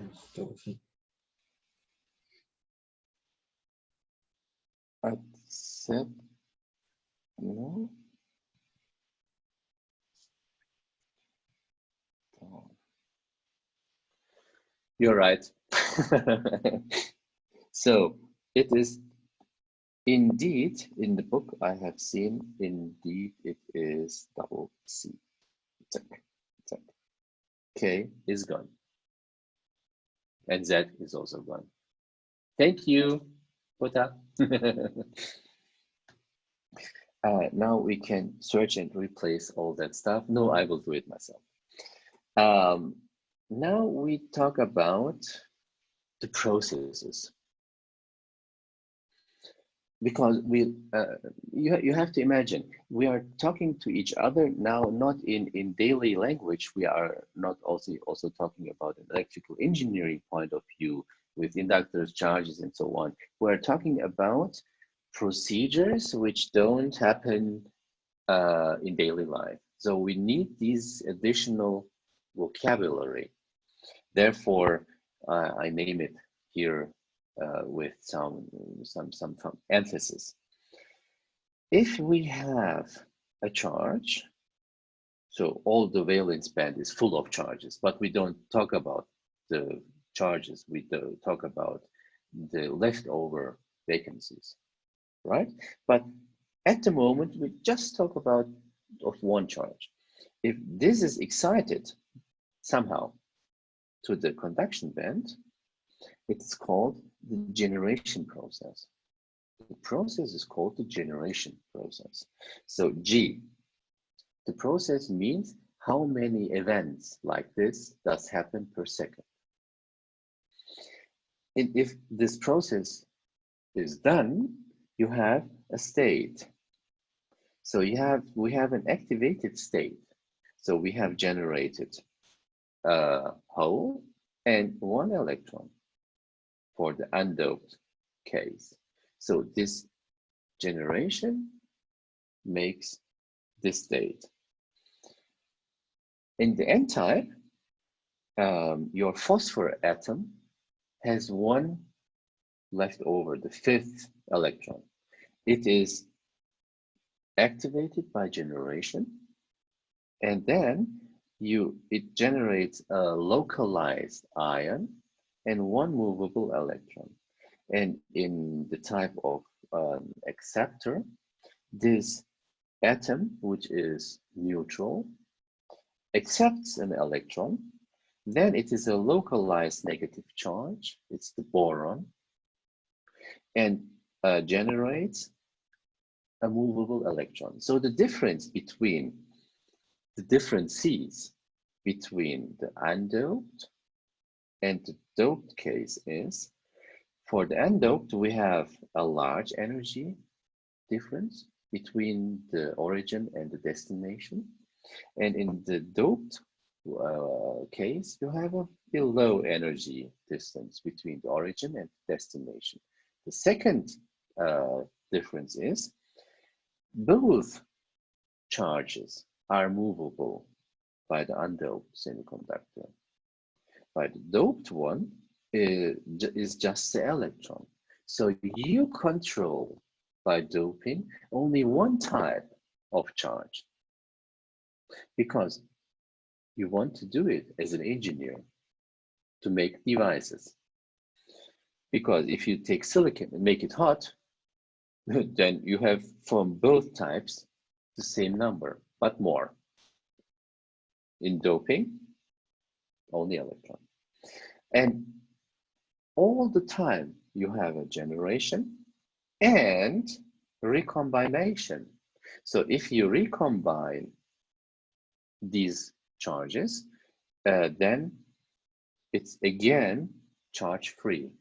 C. Accept, no. You're right. So it is indeed, in the book I have seen, indeed it is double C. Check, check. K is gone. And Z is also gone. Thank you, Pota. Now we can search and replace all that stuff. No, I will do it myself. Now we talk about the processes. Because you have to imagine, we are talking to each other now, not in daily language. We are not also talking about an electrical engineering point of view with inductors, charges, and so on. We're talking about procedures which don't happen in daily life. So we need these additional vocabulary. Therefore, I name it here with some emphasis. If we have a charge, so all the valence band is full of charges, but we don't talk about the charges, we don't talk about the leftover vacancies, right? But at the moment, we just talk about of one charge. If this is excited somehow to the conduction band, it's called the generation process. The process is called the generation process. So G, the process means how many events like this does happen per second. And if this process is done, you have a state. So we have an activated state. So we have generated a hole and 1 electron for the undoped case. So this generation makes this state. In the n-type, your phosphor atom has 1 left over, the 5th electron. It is activated by generation, and then it generates a localized ion and 1 movable electron. And in the type of acceptor, this atom, which is neutral, accepts an electron, then it is a localized negative charge, it's the boron, and generates a movable electron. So the difference between the different C's between the undoped and the doped case is, for the undoped, we have a large energy difference between the origin and the destination. And in the doped case, you have a low energy distance between the origin and the destination. The second difference is both charges are movable by the undoped semiconductor. By the doped one is just the electron. So you control by doping only one type of charge, because you want to do it as an engineer to make devices. Because if you take silicon and make it hot, then you have from both types the same number, but more. In doping, only electron. And all the time you have a generation and recombination. So if you recombine these charges, then it's again charge free.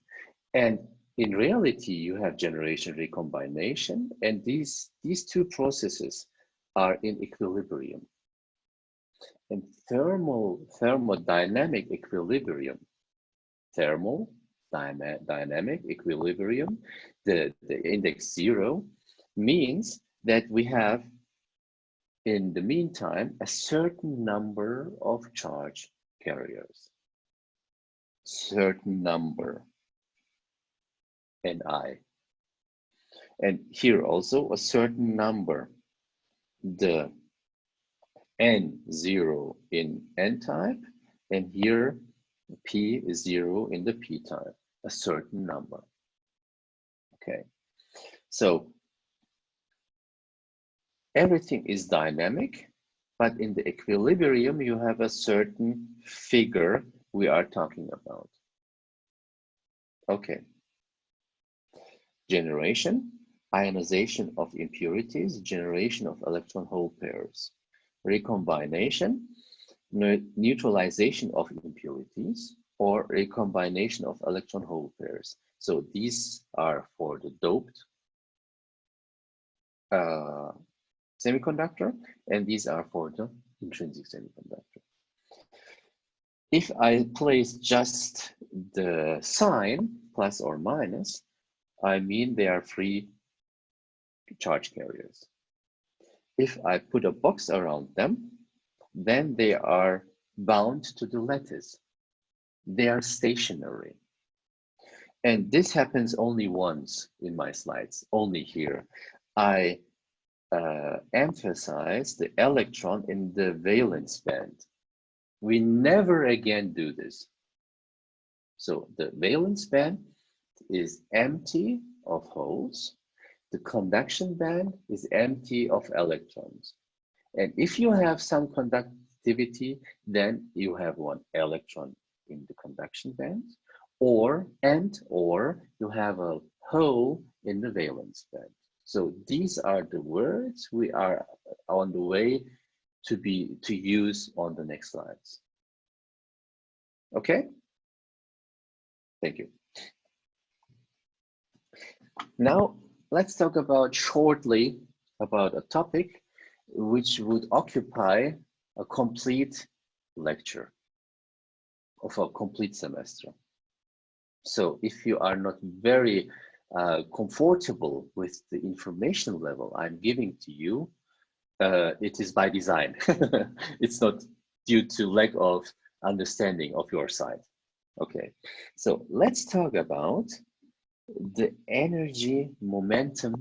And in reality, you have generation recombination, and these two processes are in equilibrium. And thermodynamic equilibrium, dynamic equilibrium, the index 0, means that we have, in the meantime, a certain number of charge carriers. Certain number, Ni. And here also a certain number, the N0 in N-type, and here P is 0 in the P-type, a certain number. Okay, so everything is dynamic, but in the equilibrium, you have a certain figure we are talking about. Okay. Generation, ionization of impurities, generation of electron-hole pairs. Recombination, neutralization of impurities, or recombination of electron-hole pairs. So these are for the doped semiconductor, and these are for the intrinsic semiconductor. If I place just the sign, plus or minus, I mean they are free charge carriers. If I put a box around them, then they are bound to the lattice. They are stationary. And this happens only once in my slides, only here. I emphasize the electron in the valence band. We never again do this. So the valence band is empty of holes. The conduction band is empty of electrons. And if you have some conductivity, then you have one electron in the conduction band, or you have a hole in the valence band. So these are the words we are on the way to use on the next slides. Okay? Thank you. Now, let's talk shortly about a topic which would occupy a complete lecture of a complete semester. So if you are not very comfortable with the information level I'm giving to you, it is by design. It's not due to lack of understanding of your side. Okay, so let's talk about the energy momentum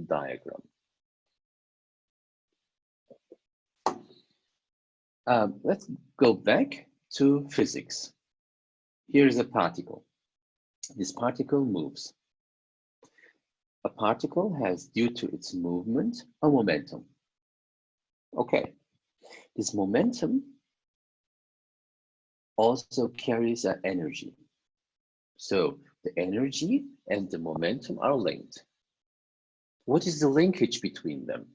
diagram. Let's go back to physics. Here's a particle. This particle moves. A particle has, due to its movement, a momentum. Okay, this momentum also carries an energy. So the energy and the momentum are linked. What is the linkage between them?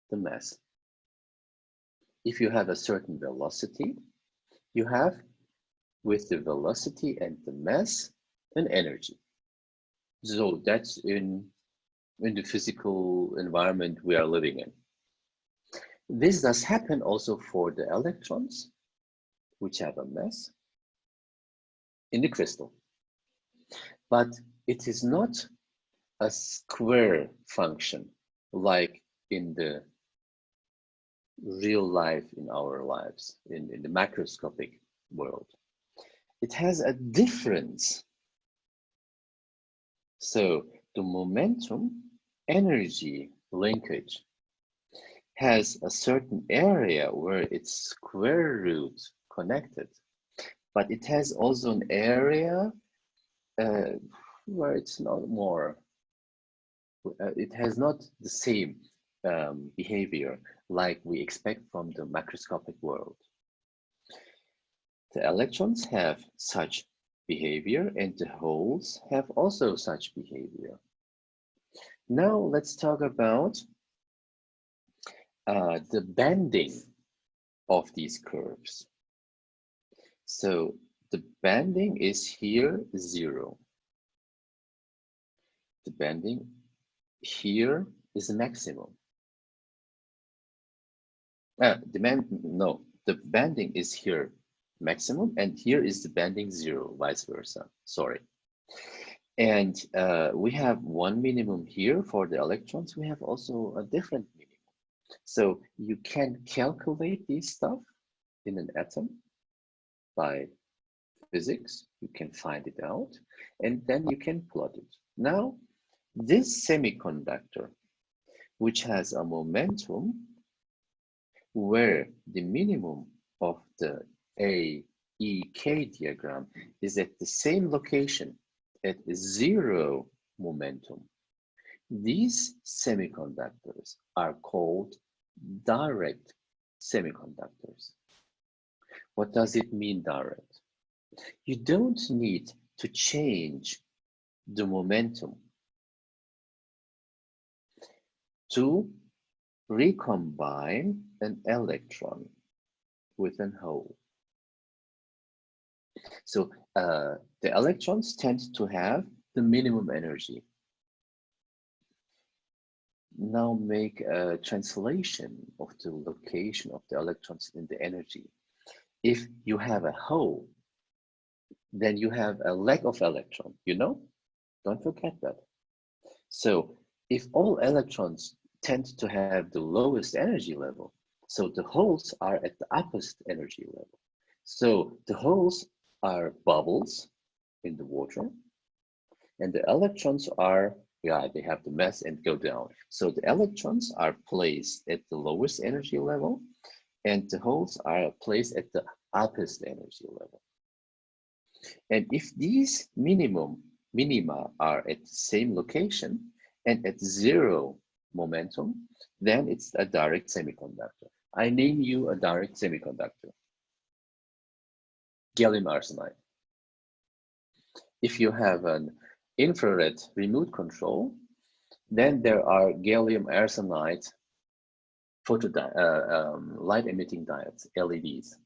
The mass. If you have a certain velocity, you have, with the velocity and the mass, an energy. So that's in the physical environment we are living in. This does happen also for the electrons, which have a mass, in the crystal. But it is not a square function like in the real life, in our lives, in the macroscopic world. It has a difference. So the momentum energy linkage has a certain area where it's square root connected, but it has also an area where it's not more, it has not the same behavior like we expect from the macroscopic world. The electrons have such behavior and the holes have also such behavior. Now let's talk about the bending of these curves. So the bending is here 0. The bending here is the maximum. No, the banding is here maximum, and here is the banding 0, vice versa. Sorry. And we have one minimum here for the electrons. We have also a different minimum. So you can calculate this stuff in an atom by physics. You can find it out, and then you can plot it. Now, this semiconductor, which has a momentum where the minimum of the AEK diagram is at the same location at 0 momentum. These semiconductors are called direct semiconductors. What does it mean, direct? You don't need to change the momentum to recombine an electron with a hole. So the electrons tend to have the minimum energy. Now make a translation of the location of the electrons in the energy. If you have a hole, then you have a lack of electron, you know? Don't forget that. So if all electrons tend to have the lowest energy level, so the holes are at the opposite energy level. So the holes are bubbles in the water, and the electrons are, they have the mass and go down. So the electrons are placed at the lowest energy level, and the holes are placed at the opposite energy level. And if these minima are at the same location and at 0 momentum, then it's a direct semiconductor. I name you a direct semiconductor. Gallium arsenide. If you have an infrared remote control, then there are gallium arsenide light emitting diodes, LEDs.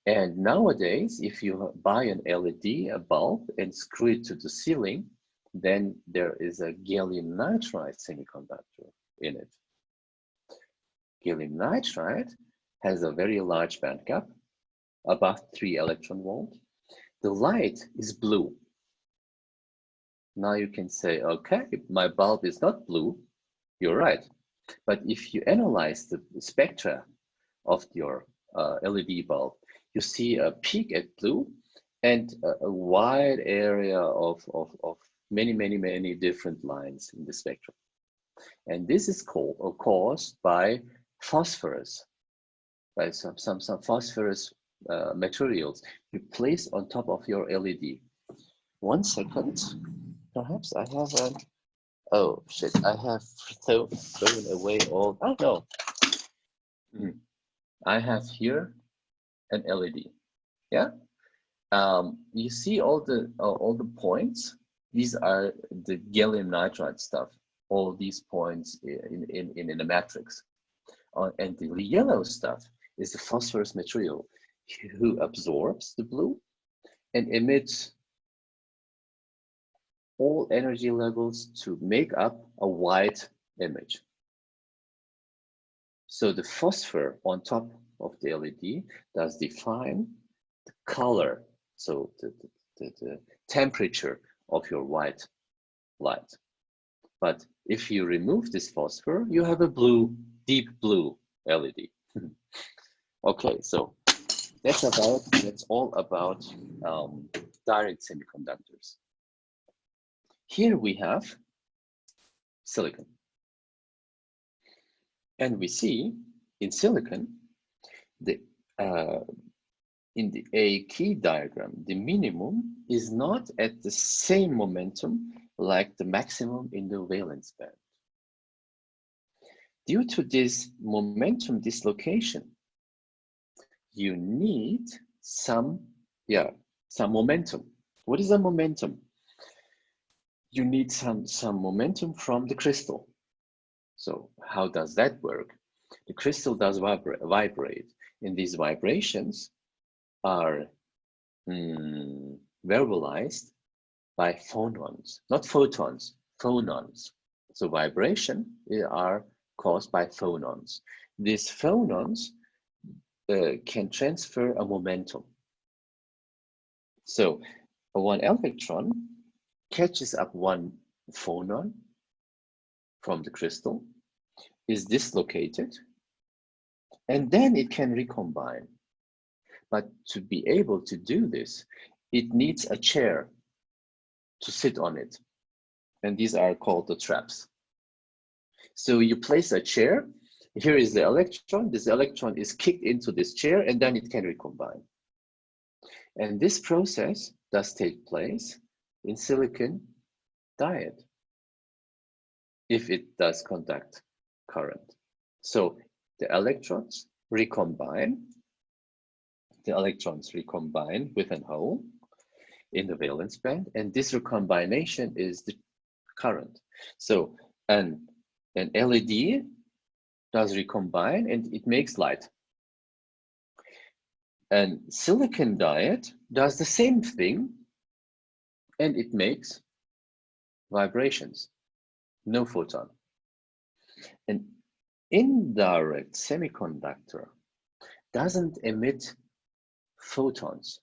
And nowadays, if you buy an LED, a bulb, and screw it to the ceiling, then there is a gallium nitride semiconductor in it. Gallium nitride has a very large band gap, above 3 electron volt. The light is blue. Now you can say, okay, my bulb is not blue. You're right. But if you analyze the spectra of your LED bulb, you see a peak at blue and a wide area of many different lines in the spectrum. And this is caused by phosphorus, by some phosphorus materials you place on top of your LED. 1 second, perhaps I have a, oh shit, I have thrown away all, oh no. I have here an LED, yeah? You see all the points? These are the gallium nitride stuff, all these points in a matrix. And the yellow stuff is the phosphorus material who absorbs the blue and emits all energy levels to make up a white image. So the phosphor on top of the LED does define the color, so the temperature of your white light. But if you remove this phosphor, you have a blue, deep blue LED. Okay, so that's all about direct semiconductors. Here we have silicon. And we see in silicon, in the AEK diagram, the minimum is not at the same momentum like the maximum in the valence band. Due to this momentum dislocation, you need some momentum. What is a momentum? You need some momentum from the crystal. So how does that work? The crystal does vibrate, and these vibrations are verbalized by phonons, not photons, phonons. So vibration are caused by phonons. these phonons can transfer a momentum. So one electron catches up one phonon from the crystal, is dislocated, and then it can recombine. But to be able to do this, it needs a chair to sit on it. And these are called the traps. So you place a chair, here is the electron, this electron is kicked into this chair, and then it can recombine. And this process does take place in silicon diode, if it does conduct current. So the electrons recombine with an hole in the valence band, and this recombination is the current. So an LED does recombine and it makes light. And silicon diode does the same thing and it makes vibrations, no photon. An indirect semiconductor doesn't emit photons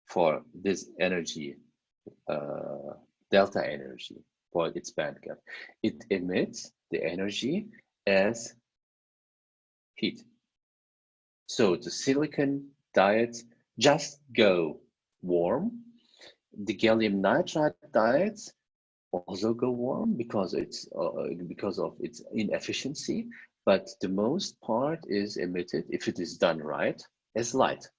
for this energy, delta energy, for its band gap. It emits the energy as heat. So the silicon diodes just go warm. The gallium nitride diodes also go warm because of its inefficiency, but the most part is emitted, if it is done right, as light.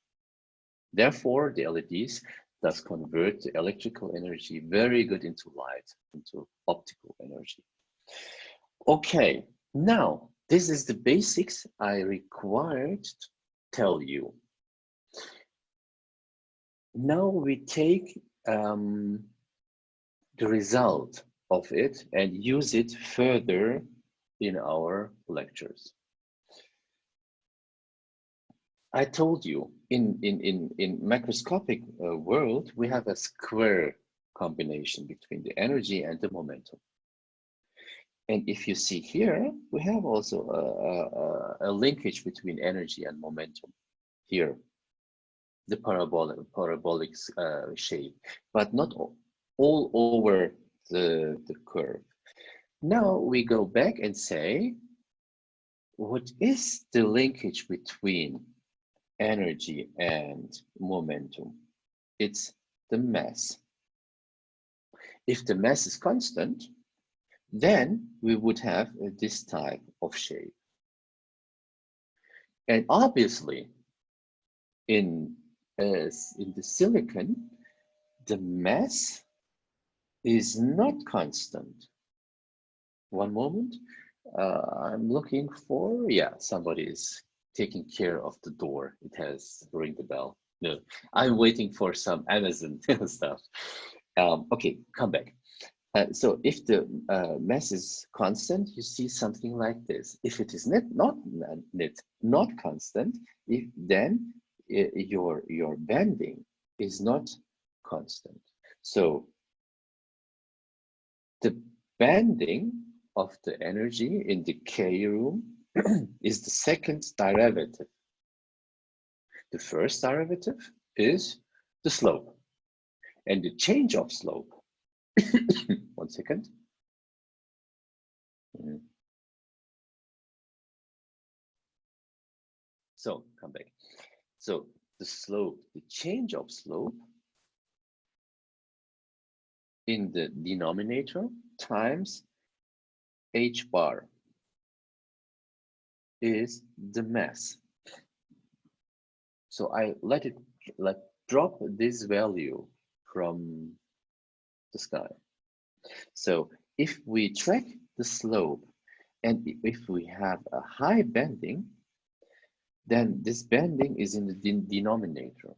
Therefore, the LEDs does convert the electrical energy very good into light, into optical energy. Okay, now this is the basics I required to tell you. Now we take the result of it and use it further in our lectures. I told you in macroscopic world, we have a square combination between the energy and the momentum. And if you see here, we have also a linkage between energy and momentum here, the parabolic shape, but not all over the curve. Now we go back and say, what is the linkage between energy and momentum? It's the mass. If the mass is constant, then we would have this type of shape. And obviously, in the silicon, the mass is not constant. One moment, I'm looking for, yeah, somebody is taking care of the door. It has ring the bell. No, I'm waiting for some Amazon stuff. Okay, come back. So if the mass is constant, you see something like this. If it is not constant, then your bending is not constant. So the bending of the energy in the K room is the second derivative. The first derivative is the slope, and the change of slope. One second. So come back. So the slope, the change of slope in the denominator times h bar is the mass. So I let drop this value from the sky. So if we track the slope and if we have a high bending, then this bending is in the denominator.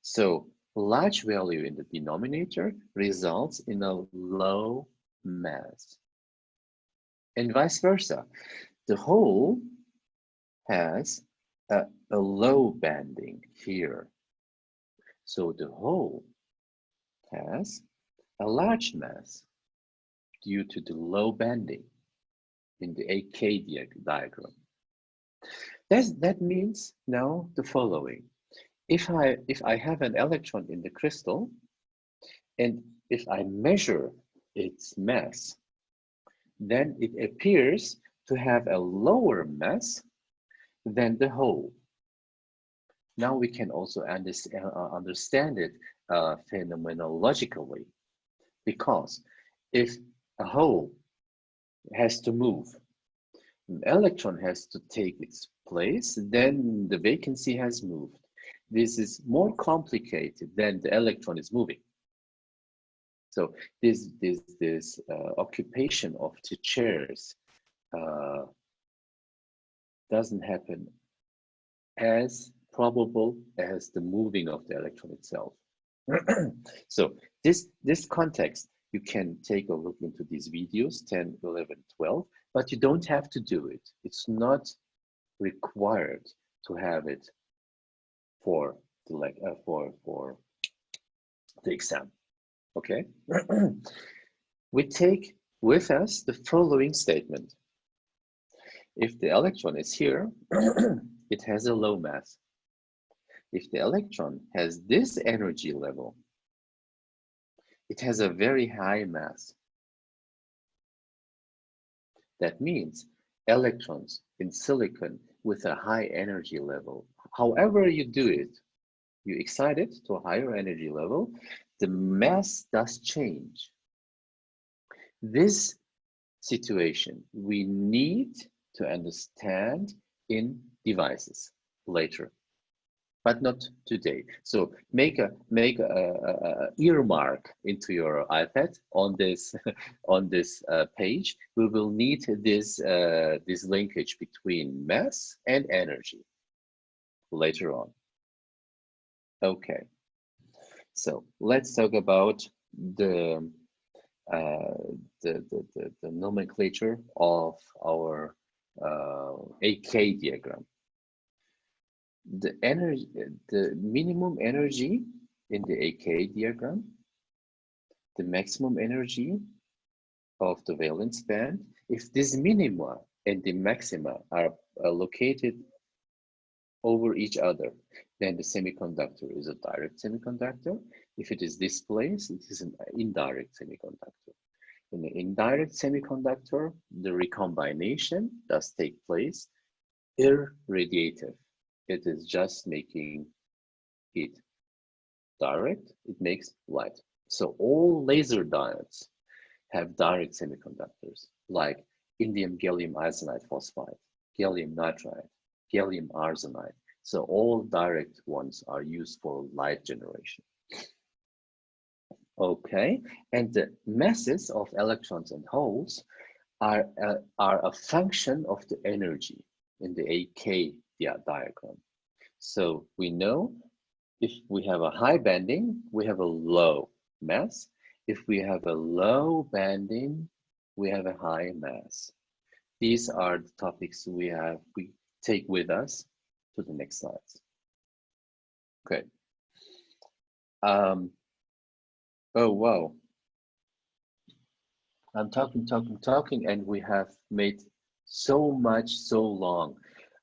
So large value in the denominator results in a low mass. And vice versa. The hole has a low bending here. So the hole has a large mass due to the low bending. in the AK diagram. That means now the following. If I have an electron in the crystal, and if I measure its mass, then it appears to have a lower mass than the hole. Now we can also understand it phenomenologically, because if a hole has to move, an electron has to take its place, then the vacancy has moved. This is more complicated than the electron is moving. So this occupation of the chairs doesn't happen as probable as the moving of the electron itself. So this context, you can take a look into these videos, 10, 11, 12, but you don't have to do it. It's not required to have it for the exam. Okay. We take with us the following statement. If the electron is here, it has a low mass. If the electron has this energy level, it has a very high mass. That means electrons in silicon with a high energy level, however you do it, you excite it to a higher energy level, the mass does change. This situation we need to understand in devices later, but not today. So make a earmark into your iPad on this page. We will need this this linkage between mass and energy later on. Okay, so let's talk about the nomenclature of our AK diagram. The energy, the minimum energy in the AK diagram, the maximum energy of the valence band. If these minima and the maxima are located over each other, then the semiconductor is a direct semiconductor. If it is displaced, it is an indirect semiconductor. In the indirect semiconductor, the recombination does take place irradiative. It is just making heat. Direct, it makes light. So all laser diodes have direct semiconductors, like indium gallium arsenide phosphide, gallium nitride, gallium arsenide. So all direct ones are used for light generation. Okay, and the masses of electrons and holes are a function of the energy in the AK diagram. So we know if we have a high banding, we have a low mass. If we have a low banding, we have a high mass. These are the topics we take with us to the next slides. Okay. Oh, wow. I'm talking, and we have made so much so long.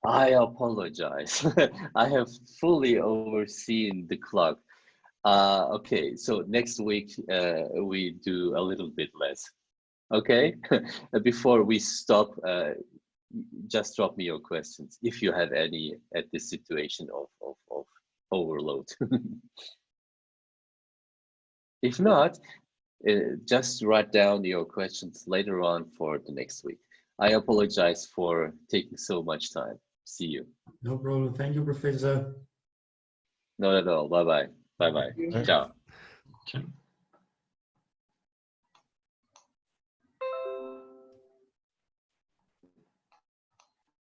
I apologize. I have fully overseen the clock. Okay, so next week we do a little bit less. Okay, before we stop, just drop me your questions if you have any at this situation of overload. If not, just write down your questions later on for the next week. I apologize for taking so much time. See you. No problem. Thank you, Professor. Not at all. Bye-bye. Bye-bye. Ciao. Ciao.